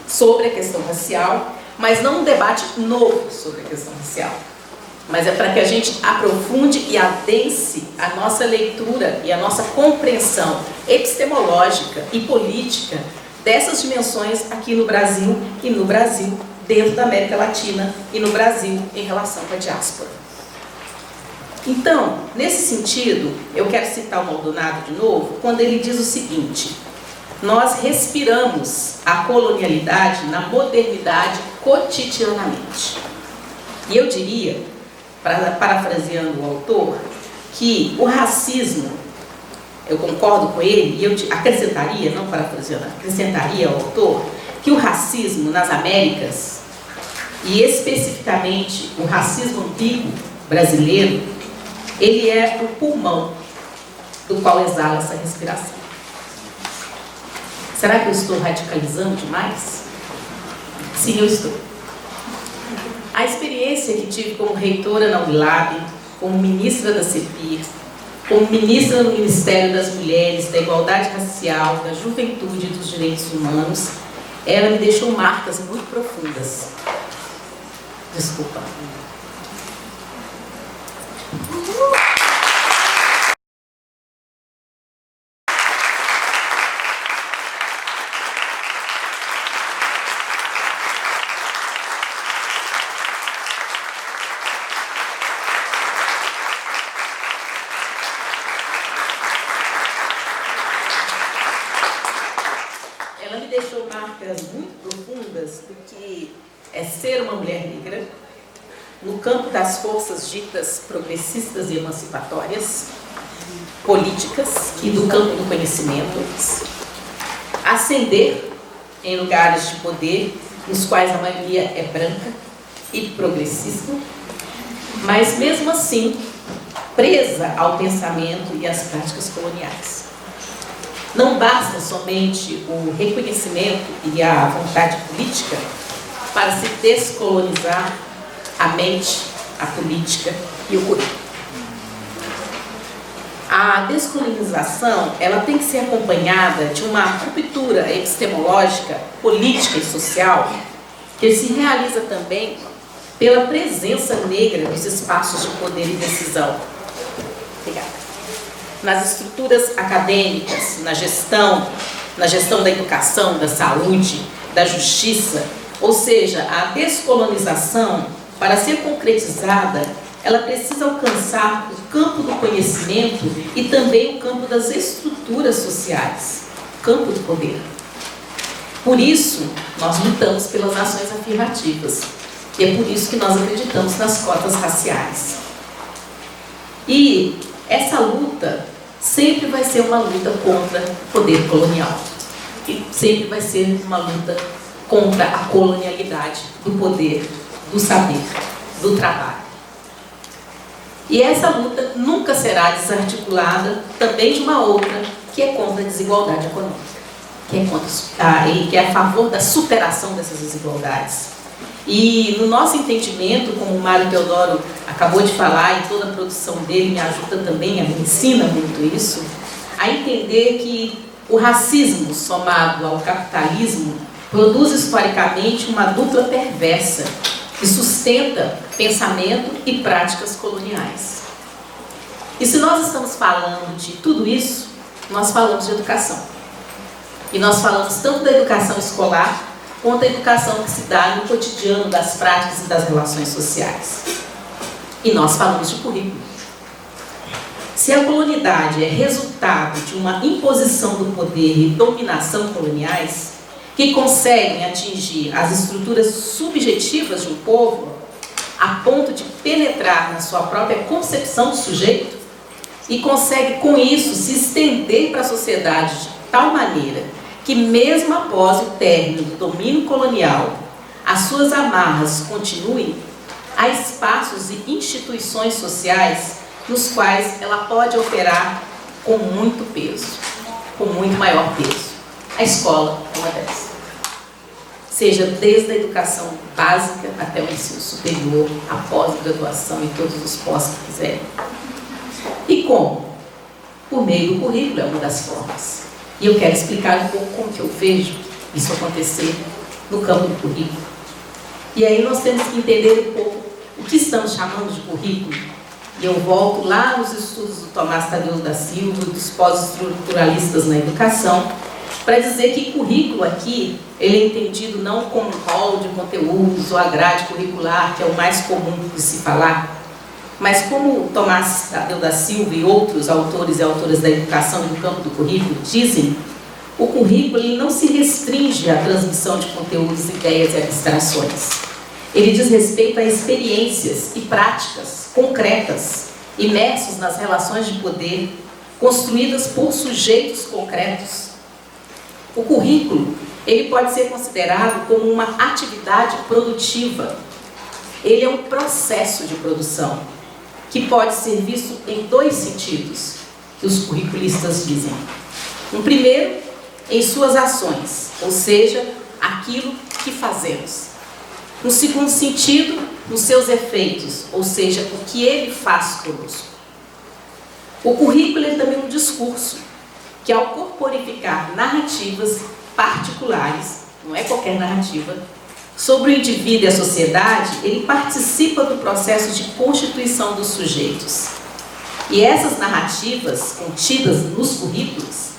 sobre a questão racial, mas não um debate novo sobre a questão racial, mas é para que a gente aprofunde e adense a nossa leitura e a nossa compreensão epistemológica e política dessas dimensões aqui no Brasil e no Brasil, dentro da América Latina e no Brasil em relação com a diáspora. Então, nesse sentido, eu quero citar o Maldonado de novo, quando ele diz o seguinte: nós respiramos a colonialidade na modernidade cotidianamente. E eu diria, parafraseando o autor, que o racismo, eu concordo com ele, e eu acrescentaria, não parafraseando, acrescentaria ao autor, que o racismo nas Américas, e especificamente o racismo antigo brasileiro, ele é o pulmão do qual exala essa respiração. Será que eu estou radicalizando demais? Sim, eu estou. A experiência que tive como reitora na Unilab, como ministra da CEPIR, como ministra no Ministério das Mulheres, da Igualdade Racial, da Juventude e dos Direitos Humanos, ela me deixou marcas muito profundas. Desculpa. Ela me deixou marcas muito profundas do que é ser uma mulher negra no campo das forças ditas progressistas e emancipatórias, políticas e do campo do conhecimento, ascender em lugares de poder nos quais a maioria é branca e progressista, mas mesmo assim presa ao pensamento e às práticas coloniais. Não basta somente o reconhecimento e a vontade política para se descolonizar a mente, a política e o currículo. A descolonização, ela tem que ser acompanhada de uma ruptura epistemológica, política e social que se realiza também pela presença negra nos espaços de poder e decisão. Obrigada. Nas estruturas acadêmicas, na gestão da educação, da saúde, da justiça, ou seja, a descolonização, para ser concretizada, ela precisa alcançar o campo do conhecimento e também o campo das estruturas sociais, o campo do poder. Por isso, nós lutamos pelas ações afirmativas, e é por isso que nós acreditamos nas cotas raciais. E essa luta sempre vai ser uma luta contra o poder colonial. E sempre vai ser uma luta contra a colonialidade do poder, do saber, do trabalho. E essa luta nunca será desarticulada também de uma outra, que é contra a desigualdade econômica, que é a favor da superação dessas desigualdades. E no nosso entendimento, como o Mário Teodoro acabou de falar, e toda a produção dele me ajuda também, me ensina muito isso, a entender que o racismo somado ao capitalismo produz historicamente uma dupla perversa que sustenta pensamento e práticas coloniais. E se nós estamos falando de tudo isso, nós falamos de educação. E nós falamos tanto da educação escolar, quanto a educação que se dá no cotidiano das práticas e das relações sociais. E nós falamos de currículo. Se a colonialidade é resultado de uma imposição do poder e dominação coloniais, que conseguem atingir as estruturas subjetivas de um povo, a ponto de penetrar na sua própria concepção do sujeito, e consegue com isso se estender para a sociedade de tal maneira que mesmo após o término do domínio colonial, as suas amarras continuem, há espaços e instituições sociais nos quais ela pode operar com muito peso, com muito maior peso. A escola é uma dessas. seja desde a educação básica até o ensino superior, a pós-graduação e todos os pós que quiserem. E como? Por meio do currículo é uma das formas. E eu quero explicar um pouco como que eu vejo isso acontecer no campo do currículo. E aí nós temos que entender um pouco o que estamos chamando de currículo. E eu volto lá nos estudos do Tomás Tadeu da Silva, dos pós-estruturalistas na educação, para dizer que currículo aqui, ele é entendido não como um rol de conteúdos ou a grade curricular, que é o mais comum de se falar, mas como Tomás Tadeu da Silva e outros autores e autoras da educação e do campo do currículo dizem, o currículo ele não se restringe à transmissão de conteúdos, ideias e abstrações. Ele diz respeito a experiências e práticas concretas, imersos nas relações de poder, construídas por sujeitos concretos. O currículo, ele pode ser considerado como uma atividade produtiva. Ele é um processo de produção, que pode ser visto em dois sentidos, que os curriculistas dizem. Um primeiro, em suas ações, ou seja, aquilo que fazemos. No segundo sentido, nos seus efeitos, ou seja, o que ele faz conosco. O currículo é também um discurso, que ao corporificar narrativas particulares, não é qualquer narrativa, sobre o indivíduo e a sociedade, ele participa do processo de constituição dos sujeitos. E essas narrativas contidas nos currículos,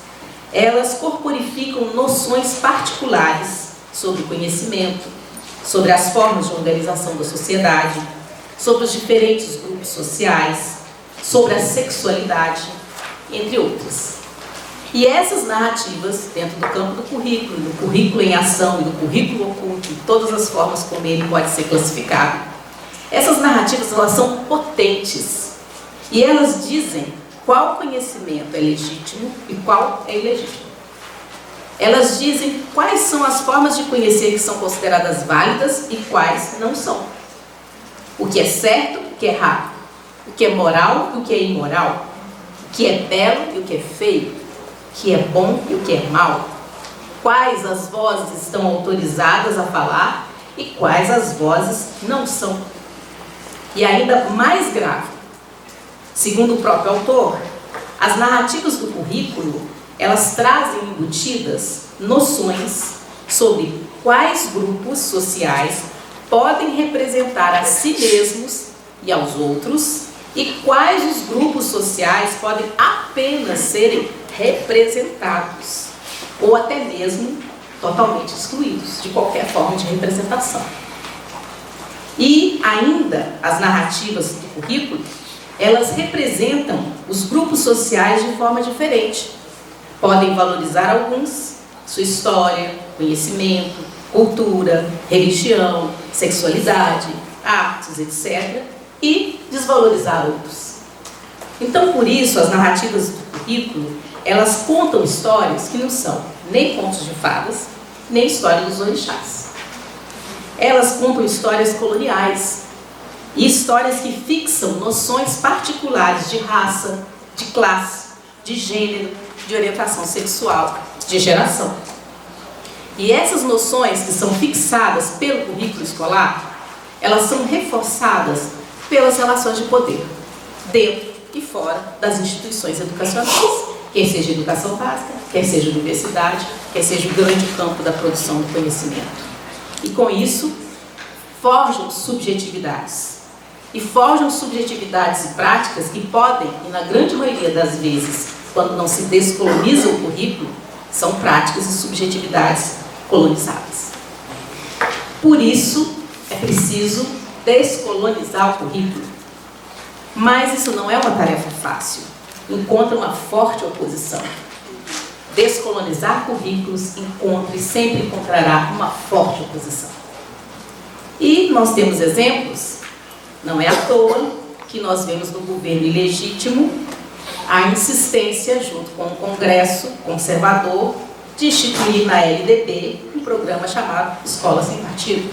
elas corporificam noções particulares sobre o conhecimento, sobre as formas de organização da sociedade, sobre os diferentes grupos sociais, sobre a sexualidade, entre outras. E essas narrativas, dentro do campo do currículo em ação e do currículo oculto, de todas as formas como ele pode ser classificado, essas narrativas elas são potentes e elas dizem qual conhecimento é legítimo e qual é ilegítimo. Elas dizem quais são as formas de conhecer que são consideradas válidas e quais não são. O que é certo e o que é errado. O que é moral e o que é imoral. O que é belo e o que é feio. O que é bom e o que é mal. Quais as vozes estão autorizadas a falar e quais as vozes não são. E ainda mais grave, segundo o próprio autor, as narrativas do currículo elas trazem embutidas noções sobre quais grupos sociais podem representar a si mesmos e aos outros e quais os grupos sociais podem apenas serem representados ou até mesmo totalmente excluídos de qualquer forma de representação. E ainda as narrativas do currículo, elas representam os grupos sociais de forma diferente. Podem valorizar alguns, sua história, conhecimento, cultura, religião, sexualidade, artes, etc. e desvalorizar outros. Então, por isso, as narrativas do currículo, elas contam histórias que não são nem contos de fadas, nem história dos orixás. Elas contam histórias coloniais e histórias que fixam noções particulares de raça, de classe, de gênero, de orientação sexual, de geração. E essas noções que são fixadas pelo currículo escolar, elas são reforçadas pelas relações de poder, dentro e fora das instituições educacionais, quer seja educação básica, quer seja universidade, quer seja o grande campo da produção do conhecimento. E com isso, forjam subjetividades. E forjam subjetividades e práticas que podem, e na grande maioria das vezes, quando não se descoloniza o currículo, são práticas e subjetividades colonizadas. Por isso, é preciso descolonizar o currículo. Mas isso não é uma tarefa fácil. Encontra uma forte oposição. Descolonizar currículos encontra e sempre encontrará uma forte oposição. E nós temos exemplos, não é à toa que nós vemos no governo ilegítimo a insistência, junto com o Congresso conservador, de instituir na LDB um programa chamado Escola Sem Partido.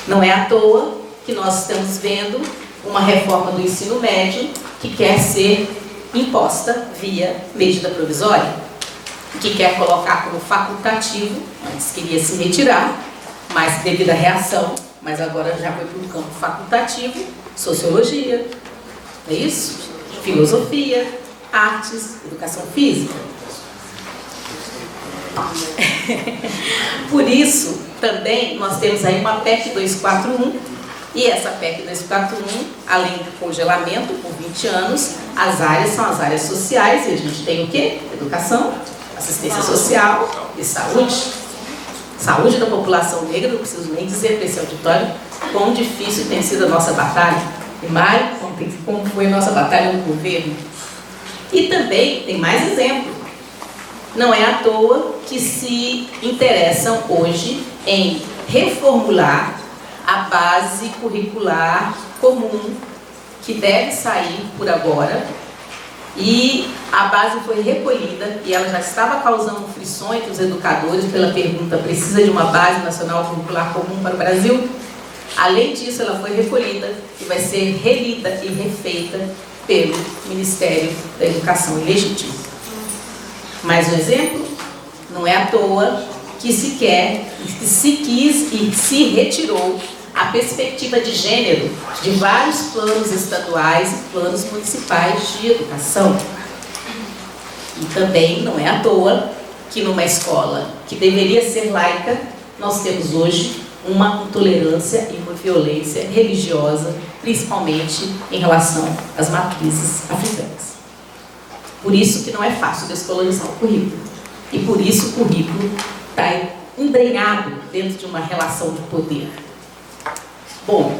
Não é à toa que nós estamos vendo uma reforma do ensino médio que quer ser imposta via medida provisória. que quer colocar como facultativo, antes queria se retirar, mas devido à reação, mas agora já foi para o campo facultativo, sociologia, é isso? Filosofia, artes, educação física. Por isso, também, nós temos aí uma PEC 241, e essa PEC 241, além do congelamento por 20 anos, as áreas são as áreas sociais, e a gente tem o quê? Educação, assistência social e saúde. Saúde da população negra, não preciso nem dizer para esse auditório quão difícil tem sido a nossa batalha. E mais, como foi a nossa batalha no governo. E também tem mais exemplo. Não é à toa que se interessam hoje em reformular a base curricular comum que deve sair por agora, e a base foi recolhida e ela já estava causando frição entre os educadores pela pergunta: precisa de uma base nacional curricular comum para o Brasil? Além disso, ela foi recolhida e vai ser relida e refeita pelo Ministério da Educação Ilegítima. Mais um exemplo? Não é à toa que se quis e se retirou a perspectiva de gênero de vários planos estaduais e planos municipais de educação. E também não é à toa que numa escola que deveria ser laica, nós temos hoje uma intolerância e uma violência religiosa, principalmente em relação às matrizes africanas. Por isso que não é fácil descolonizar o currículo. E por isso o currículo está embrenhado dentro de uma relação de poder. Bom,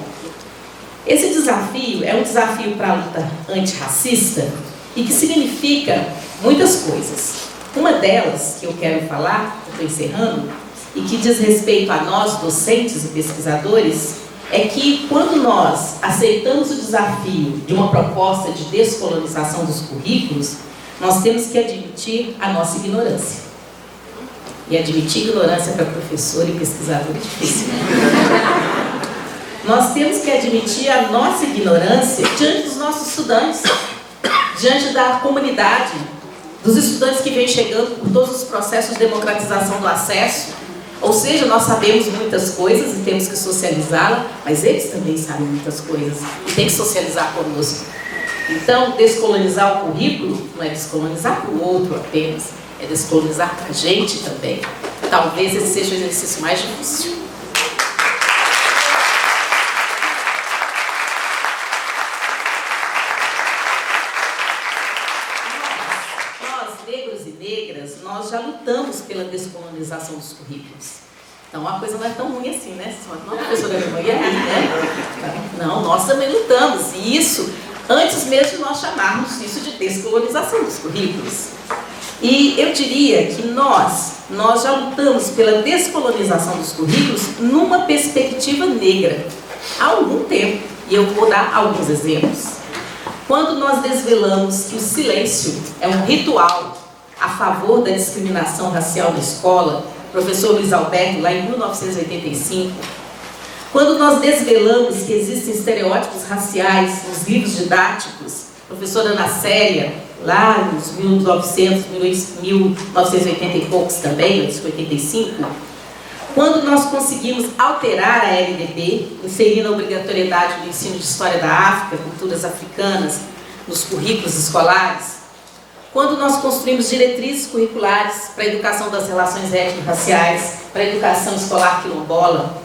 esse desafio é um desafio para a luta antirracista e que significa muitas coisas. Uma delas que eu quero falar, estou encerrando, e que diz respeito a nós, docentes e pesquisadores, é que quando nós aceitamos o desafio de uma proposta de descolonização dos currículos, nós temos que admitir a nossa ignorância. E admitir ignorância para professor e pesquisador é difícil. Nós temos que admitir a nossa ignorância diante dos nossos estudantes, diante da comunidade, dos estudantes que vêm chegando por todos os processos de democratização do acesso. Ou seja, nós sabemos muitas coisas e temos que socializá-las, mas eles também sabem muitas coisas e tem que socializar conosco. Então, descolonizar o currículo não é descolonizar para o outro apenas, é descolonizar para a gente também. Talvez esse seja o exercício mais difícil. Nós, negros e negras, nós já lutamos pela descolonização dos currículos. Então, a coisa não é tão ruim assim, né? Não, professora, né? Não, nós também lutamos. E isso, antes mesmo de nós chamarmos isso de descolonização dos currículos. E eu diria que nós já lutamos pela descolonização dos currículos numa perspectiva negra, há algum tempo. E eu vou dar alguns exemplos. Quando nós desvelamos que o silêncio é um ritual a favor da discriminação racial na escola, professor Luiz Alberto, lá em 1985, quando nós desvelamos que existem estereótipos raciais nos livros didáticos, professora Ana Célia, lá nos 1980 e poucos também, 1985, quando nós conseguimos alterar a LDB, inserindo a obrigatoriedade do ensino de História da África, culturas africanas, nos currículos escolares, quando nós construímos diretrizes curriculares para a educação das relações étnico-raciais, para a educação escolar quilombola,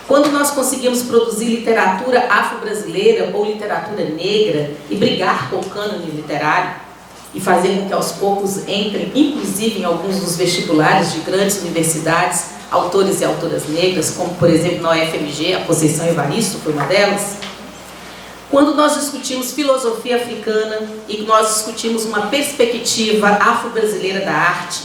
quando nós conseguimos produzir literatura afro-brasileira ou literatura negra e brigar com o cânone literário e fazer com que aos poucos entrem, inclusive em alguns dos vestibulares de grandes universidades, autores e autoras negras, como por exemplo na UFMG, a Conceição Evaristo foi uma delas. Quando nós discutimos filosofia africana e nós discutimos uma perspectiva afro-brasileira da arte,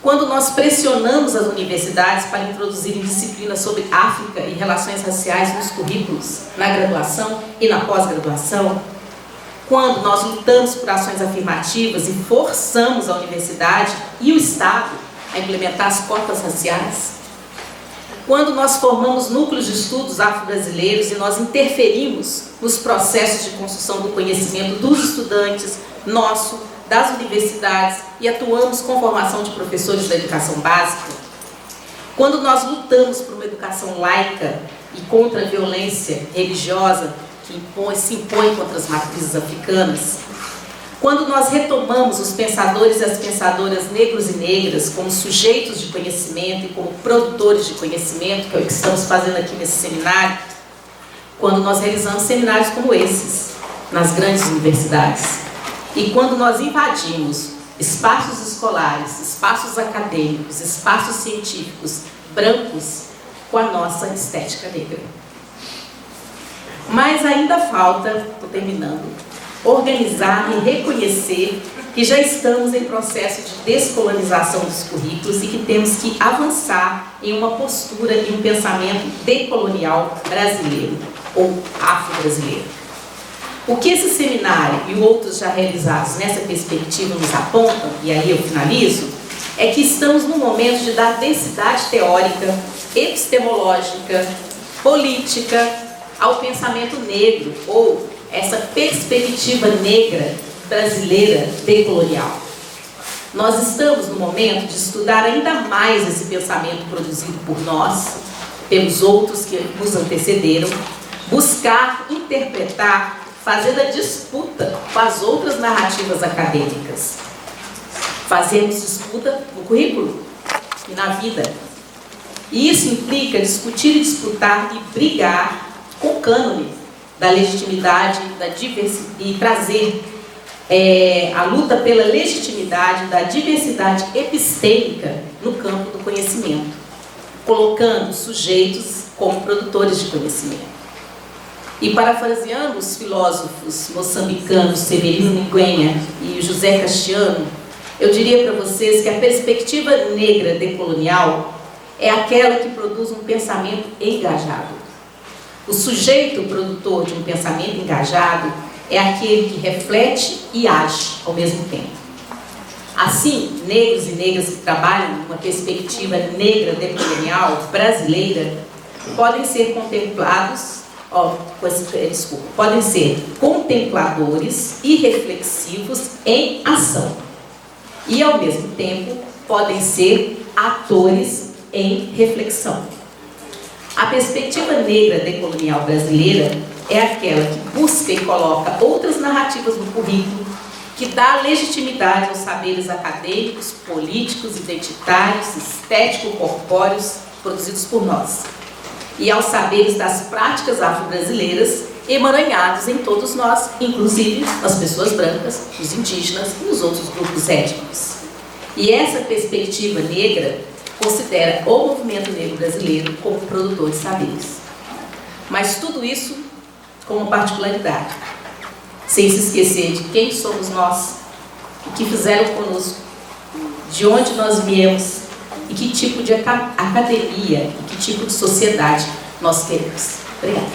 quando nós pressionamos as universidades para introduzirem disciplinas sobre África e relações raciais nos currículos, na graduação e na pós-graduação, quando nós lutamos por ações afirmativas e forçamos a universidade e o Estado a implementar as cotas raciais, quando nós formamos núcleos de estudos afro-brasileiros e nós interferimos nos processos de construção do conhecimento dos estudantes, nosso, das universidades e atuamos com formação de professores da educação básica, quando nós lutamos por uma educação laica e contra a violência religiosa que se impõe contra as matrizes africanas, quando nós retomamos os pensadores e as pensadoras negros e negras como sujeitos de conhecimento e como produtores de conhecimento, que é o que estamos fazendo aqui nesse seminário, quando nós realizamos seminários como esses, nas grandes universidades, e quando nós invadimos espaços escolares, espaços acadêmicos, espaços científicos brancos com a nossa estética negra. Mas ainda falta, estou terminando, organizar e reconhecer que já estamos em processo de descolonização dos currículos e que temos que avançar em uma postura e um pensamento decolonial brasileiro ou afro-brasileiro. O que esse seminário e outros já realizados nessa perspectiva nos apontam, e aí eu finalizo, é que estamos num momento de dar densidade teórica, epistemológica, política ao pensamento negro, ou essa perspectiva negra brasileira decolonial. Nós estamos no momento de estudar ainda mais esse pensamento produzido por nós, pelos outros que nos antecederam, buscar, interpretar, fazendo a disputa com as outras narrativas acadêmicas. Fazemos disputa no currículo e na vida. E isso implica discutir e disputar e brigar com o cânone da legitimidade, da diversidade, e trazer a luta pela legitimidade da diversidade epistêmica no campo do conhecimento, colocando sujeitos como produtores de conhecimento. E parafraseando os filósofos moçambicanos Severino Nguyen e José Castiano, eu diria para vocês que a perspectiva negra decolonial é aquela que produz um pensamento engajado. O sujeito produtor de um pensamento engajado é aquele que reflete e age ao mesmo tempo. Assim, negros e negras que trabalham numa perspectiva negra decolonial brasileira podem ser contemplados, podem ser contempladores e reflexivos em ação. E, ao mesmo tempo, podem ser atores em reflexão. A perspectiva negra decolonial brasileira é aquela que busca e coloca outras narrativas no currículo, que dá legitimidade aos saberes acadêmicos, políticos, identitários, estético-corpóreos produzidos por nós, e aos saberes das práticas afro-brasileiras emaranhados em todos nós, inclusive as pessoas brancas, os indígenas e os outros grupos étnicos. E essa perspectiva negra considera o movimento negro brasileiro como produtor de saberes. Mas tudo isso com uma particularidade, sem se esquecer de quem somos nós, o que fizeram conosco, de onde nós viemos e que tipo de academia e que tipo de sociedade nós queremos. Obrigada.